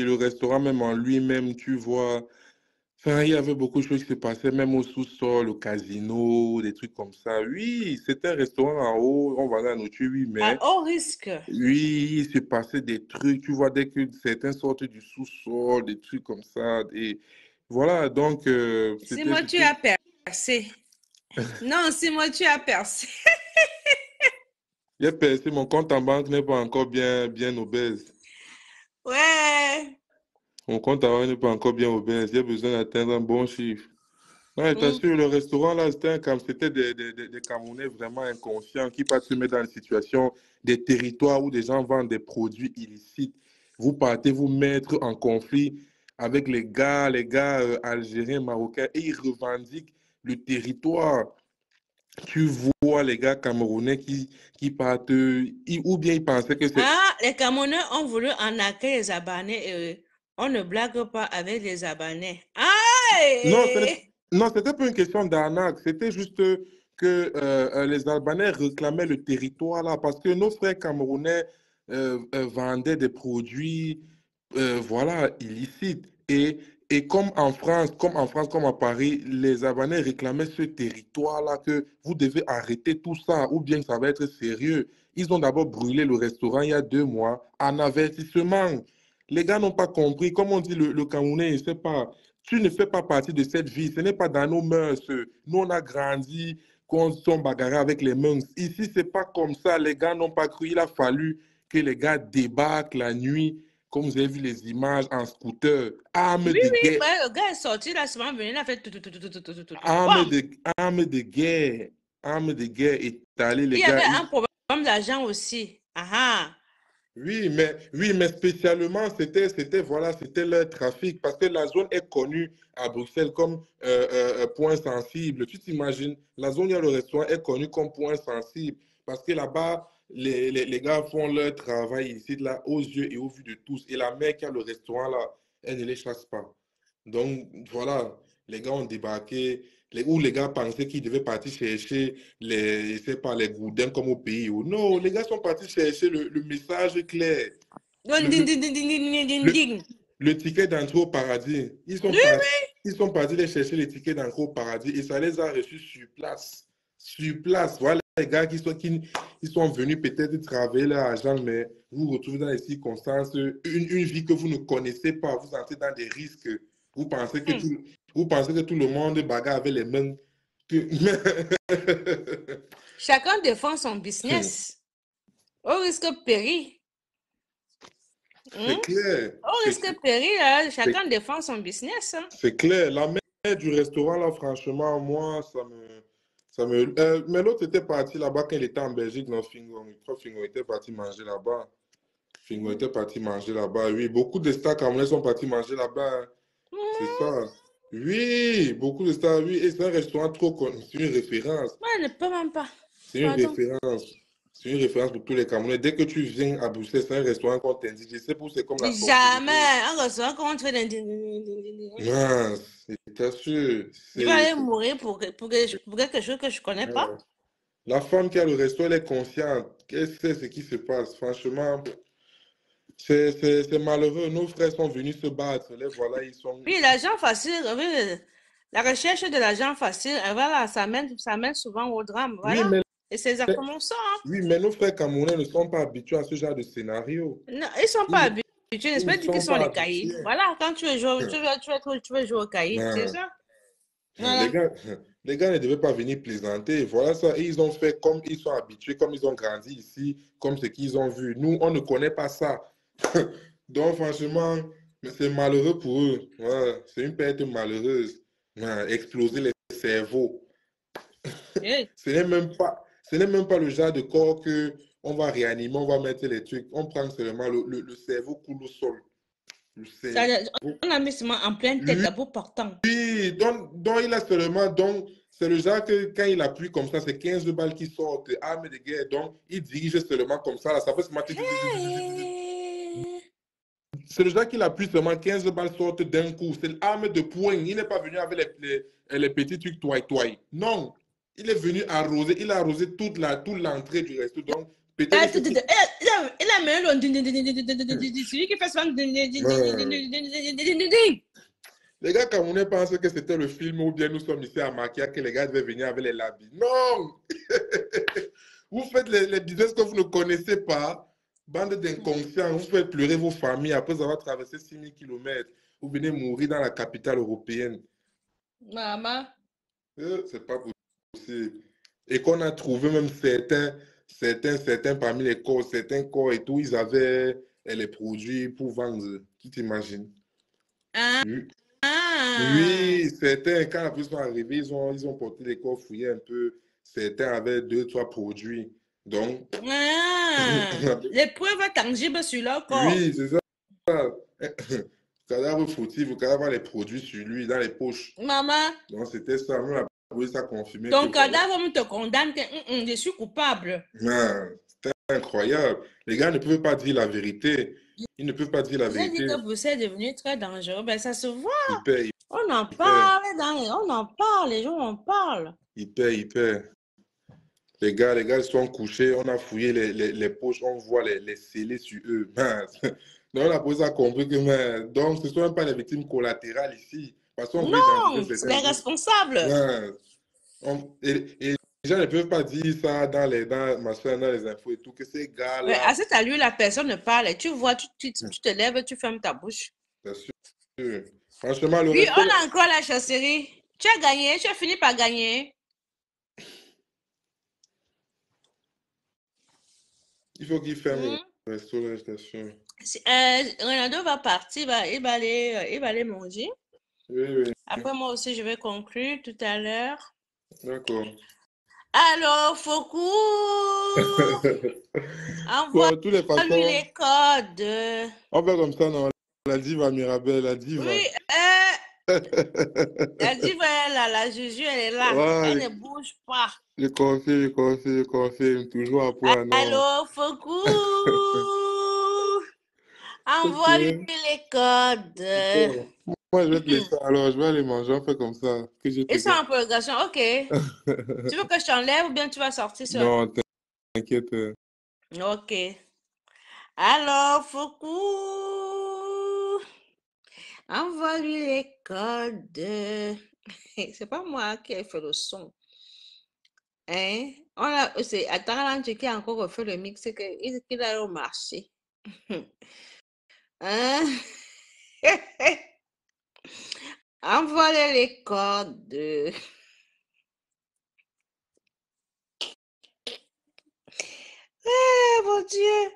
le restaurant même en lui-même, tu vois. Enfin, il y avait beaucoup de choses qui se passaient, même au sous-sol, au casino, des trucs comme ça. Oui, c'était un restaurant en haut, on vendait la nourriture, oui, À mais haut risque. oui, il se passait des trucs, tu vois, dès que certains sortent du sous-sol, des trucs comme ça. Et voilà, donc, Si moi, tu as percé. Non, si moi, tu as percé. j'ai percé, mon compte en banque n'est pas encore bien obèse. Ouais. Mon compte en banque n'est pas encore bien obèse. J'ai besoin d'atteindre un bon chiffre. Ouais, je Hmm. t'assure, le restaurant là, c'était des Camerounais vraiment inconscients qui partent se mettre dans une situation des territoires où des gens vendent des produits illicites. Vous partez vous mettre en conflit avec les gars algériens, marocains, et ils revendiquent le territoire. Tu vois les gars camerounais qui partent, ou bien ils pensaient que c'est... Ah, les Camerounais ont voulu arnaquer les Abanais. On ne blague pas avec les Abanais. Ah! Non, non, c'était pas une question d'arnaque, c'était juste que les Albanais réclamaient le territoire là, parce que nos frères camerounais vendaient des produits, voilà, illicites. Et comme à Paris, les Albanais réclamaient ce territoire-là, que vous devez arrêter tout ça, ou bien ça va être sérieux. Ils ont d'abord brûlé le restaurant il y a 2 mois, en avertissement. Les gars n'ont pas compris. Comme on dit, le Camerounais, il ne sait pas. Tu ne fais pas partie de cette vie. Ce n'est pas dans nos mœurs. Nous, on a grandi, qu'on s'est bagarré avec les mains. Ici, c'est pas comme ça. Les gars n'ont pas cru. Il a fallu que les gars débarquent la nuit, comme vous avez vu les images, en scooter, armes Oui, de oui, guerre, bah, le gars est sorti la semaine venue, il a fait tout, tout, tout, tout, tout, tout, tout, tout, tout. armes Bam! de, armes de guerre, armes de guerre étalées, Il les y gars. avait un problème d'argent aussi. Ah ah. Oui, mais spécialement, voilà, c'était leur trafic, parce que la zone est connue à Bruxelles comme point sensible. Tu t'imagines, la zone où il y a le restaurant est connue comme point sensible, parce que là-bas, les gars font leur travail ici, là, aux yeux et au vu de tous. Et la mère qui a le restaurant là, elle ne les chasse pas. Donc, voilà, les gars ont débarqué, où les gars pensaient qu'ils devaient partir chercher je sais pas, les goudins comme au pays. Non, les gars sont partis chercher le message clair. Ding, Le, ding, le, ding, ding, ding, ding, ding, le, ding. le ticket d'entrée au paradis. Oui, Ils sont partis les chercher les tickets d'entrée au paradis et ça les a reçus sur place. Sur place. Voilà les gars ils sont venus peut-être travailler leur argent, mais vous vous retrouvez dans des circonstances, une vie que vous ne connaissez pas. Vous entrez dans des risques. Vous pensez que oui. vous pensez que tout le monde bagarre avec les mêmes. Chacun défend son business. Au risque de périr. C'est clair. Au risque de périr, chacun défend son business. Hein. C'est clair. La mère du restaurant, là, franchement, moi, mais l'autre était parti là-bas quand il était en Belgique, non, Fingon. Je crois que Fingon était parti manger là-bas. Fingon était parti manger là-bas. Oui, beaucoup de stars camerounais sont partis manger là-bas. Hein. C'est ça. Oui, beaucoup de stars, oui. Et c'est un restaurant trop connu. C'est une référence. Moi, je ne peux même pas. C'est une Pardon. référence. C'est une référence pour tous les Camerounais. Dès que tu viens à Bruxelles, c'est un restaurant qu'on t'indique. Je sais pour c'est comme la sortie. Jamais. Un restaurant qu'on fait des... Non, c'est sûr. Je vais aller mourir pour quelque chose que je ne connais pas. La femme qui a le resto, elle est consciente. Elle sait ce qui se passe. Franchement, c'est malheureux. Nos frères sont venus se battre. Les voilà, ils sont. Oui, l'argent facile, oui, la recherche de l'argent facile, voilà, ça mène souvent au drame. Voilà. Oui, mais, et c'est exactement ça. Hein. Oui, mais nos frères camerounais ne sont pas habitués à ce genre de scénario. Non, ils ne sont pas habitués. Je pas dire qu'ils sont les caïds. habitués. Voilà, quand tu veux jouer, tu veux jouer au caïd, c'est ça. Voilà. Les gars ne devaient pas venir plaisanter. Voilà ça. Et ils ont fait comme ils sont habitués, comme ils ont grandi ici, comme ce qu'ils ont vu. Nous, on ne connaît pas ça. Donc, franchement, c'est malheureux pour eux. Voilà. C'est une perte malheureuse. Exploser les cerveaux. Hey. Ce n'est même pas le genre de corps que on va réanimer, on va mettre les trucs. On prend seulement le cerveau coule au sol. On a mis seulement en pleine tête à bout portant. Oui, donc il a seulement, donc c'est le genre que quand il appuie comme ça, c'est 15 balles qui sortent, armes de guerre, donc il dirige seulement comme ça, là, ça fait seulement... C'est le genre qu'il appuie seulement 15 balles sortent d'un coup, c'est l'arme de poing, il n'est pas venu avec les petits trucs toy. Non, il est venu arroser, il a arrosé toute l'entrée du resto, donc peut-être... Il a mis celui qui fait souvent... Les gars camerounais pensent que c'était le film où bien nous sommes ici à Maquia, que les gars devaient venir avec les labis. Non! Vous faites les business que vous ne connaissez pas, bande d'inconscients, vous faites pleurer vos familles après avoir traversé 6000 km. Vous venez mourir dans la capitale européenne. Maman. C'est pas possible. Et qu'on a trouvé même certains parmi les corps, certains corps et tout, ils avaient les produits pour vendre. Tu t'imagines? Oui. Oui, certains, quand la police sont arrivés, ils ont porté les corps fouillés un peu. Certains avaient 2, 3 produits. Donc, les preuves tangibles sur leur corps. Oui, c'est ça. Cadavre fautif, vous cadavre les produits sur lui, dans les poches. Maman. Donc, c'était ça. Nous, la police a confirmé. Ton cadavre te condamne que je suis coupable. C'était incroyable. Les gars ne peuvent pas dire la vérité. Ils ne peuvent pas dire la vérité. J'ai dit que Bruxelles est devenu très dangereux. Ben, ça se voit. On en parle, on en parle, les gens en parlent. Il paie. Les gars sont couchés, on a fouillé les poches, on voit les scellés sur eux. Donc la police a compris que donc ce ne sont même pas les victimes collatérales ici. Parce qu'on non, c'est les responsables. Et les gens ne peuvent pas dire ça dans les infos et tout, que ces gars-là... Mais à cet allure, la personne ne parle. Et tu vois, tu te lèves, tu fermes ta bouche. Bien sûr. Franchement, le oui, on a encore la chasserie. Tu as gagné, tu as fini par gagner. Il faut qu'il ferme le resto, la station. Ronaldo va partir, il va aller manger. Oui. Après, moi aussi, je vais conclure tout à l'heure. D'accord. Alors, Foucault, envoie-lui les codes. On fait comme ça, non? La diva Mirabelle, la diva. Oui, la diva, la Juju, elle est là. Ouais, elle ne bouge pas. Je confirme. Toujours après. Allô, Foucault, envoie-lui les codes. Moi, je vais te laisser. Alors, je vais aller manger. On fait comme ça. Ils sont en progression. Ok. Tu veux que je t'enlève ou bien tu vas sortir seul? Non, t'inquiète. Ok. Alors, Foucault. Envoie-lui les codes. C'est pas moi qui ai fait le son. Hein? C'est Atalanche qui a encore refait le mix, c'est qu'il a au marché. Hein? Envoie les codes. Eh, mon Dieu.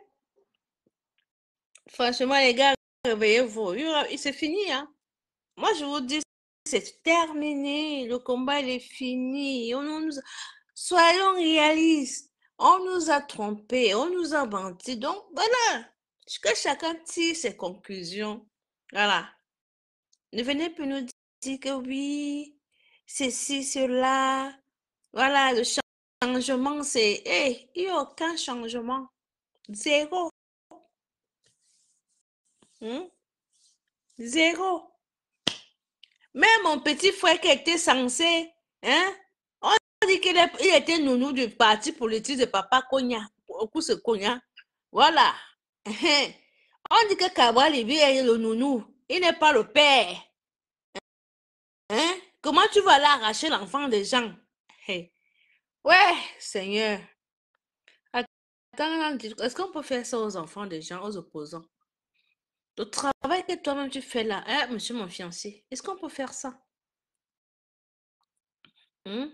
Franchement, les gars, réveillez-vous. C'est fini, hein? Moi, je vous dis, c'est terminé. Le combat, il est fini. Soyons réalistes. On nous a trompés, on nous a menti. Donc, voilà. Que chacun tire ses conclusions. Voilà. Ne venez plus nous dire que oui, c'est ci, cela. Voilà, le changement, c'est... Hey, il n'y a aucun changement. Zéro. Zéro. Même mon petit frère qui était censé, hein, on dit qu'il était nounou du parti politique de Papa Konya, Kousse Konya. Voilà. On dit que Kabral est le nounou. Il n'est pas le père. Hein? Comment tu vas aller arracher l'enfant des gens? Hey. Ouais, Seigneur. Attends, est-ce qu'on peut faire ça aux enfants des gens, aux opposants? Le travail que toi-même tu fais là, hein, monsieur mon fiancé, est-ce qu'on peut faire ça? Oui,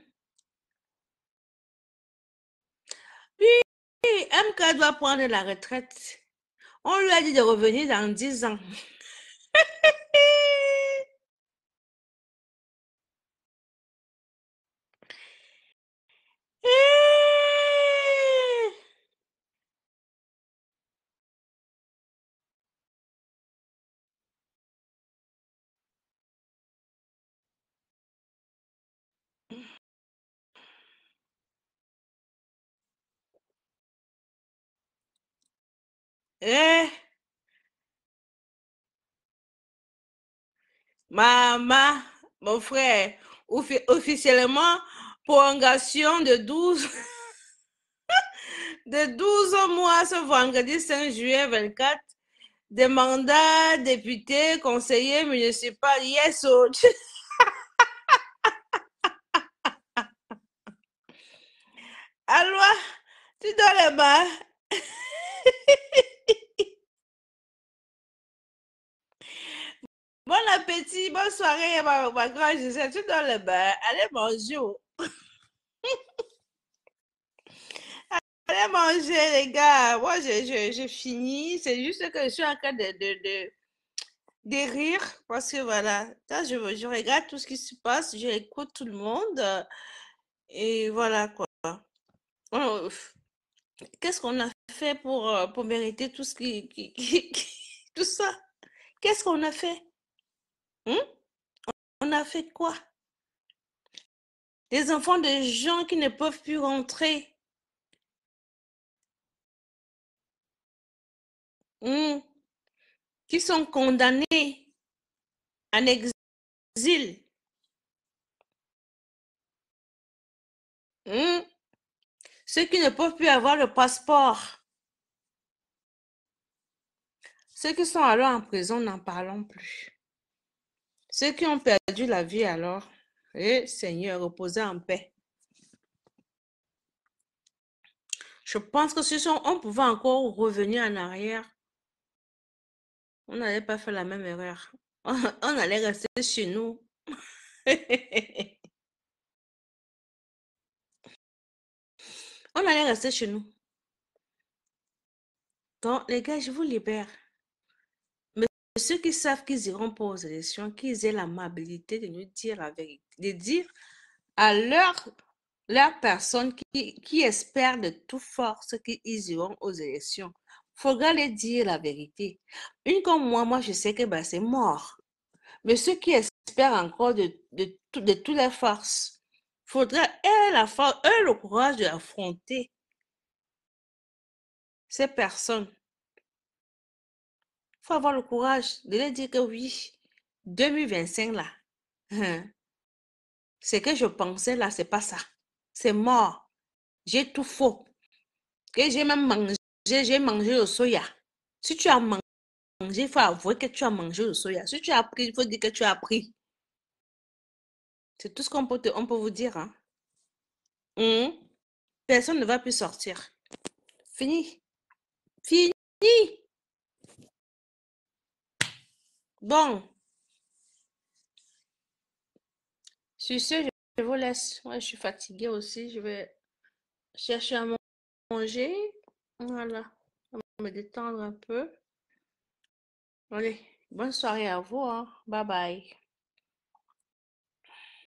MK doit prendre la retraite. On lui a dit de revenir dans 10 ans. Maman, mon frère, officiellement, prolongation de 12 mois ce vendredi 5 juillet 24. Des mandats, députés, conseillers municipaux, yes, oh. Alors, tu donnes les mains. Bon appétit, bonne soirée, ma grande Gisèle. Tu donnes les mains. Allez manger. Allez manger, les gars. Moi, j'ai fini. C'est juste que je suis en train de rire parce que voilà, là, je regarde tout ce qui se passe, j'écoute tout le monde et voilà quoi. Qu'est-ce qu'on a fait pour mériter tout ce tout ça? Qu'est-ce qu'on a fait? On a fait quoi? Des enfants de gens qui ne peuvent plus rentrer. Qui sont condamnés en exil. Ceux qui ne peuvent plus avoir le passeport. Ceux qui sont alors en prison, n'en parlons plus. Ceux qui ont perdu la vie alors, Seigneur, reposez en paix. Je pense que si on pouvait encore revenir en arrière, on n'allait pas faire la même erreur. On allait rester chez nous. On allait rester chez nous. Donc, les gars, je vous libère. Mais ceux qui savent qu'ils iront pas aux élections, qu'ils aient l'amabilité de nous dire la vérité, de dire à leur personne qui espère de toute force qu'ils iront aux élections. Il faudra les dire la vérité. Une comme moi, je sais que c'est mort. Mais ceux qui espèrent encore de toutes les forces, il faudra le courage d'affronter ces personnes. Il faut avoir le courage de leur dire que oui, 2025 là, ce que je pensais là, c'est pas ça. C'est mort. J'ai tout faux. Que j'ai même mangé le soya. Si tu as mangé manger, il faut avouer que tu as mangé le soya. Si tu as pris, il faut dire que tu as pris. C'est tout ce on peut vous dire. Hein. Personne ne va plus sortir. Fini. Fini. Bon. Sur ce, je vous laisse. Moi, je suis fatiguée aussi. Je vais chercher à manger. Voilà. On va me détendre un peu. Allez, bonne soirée à vous. Hein. Bye bye.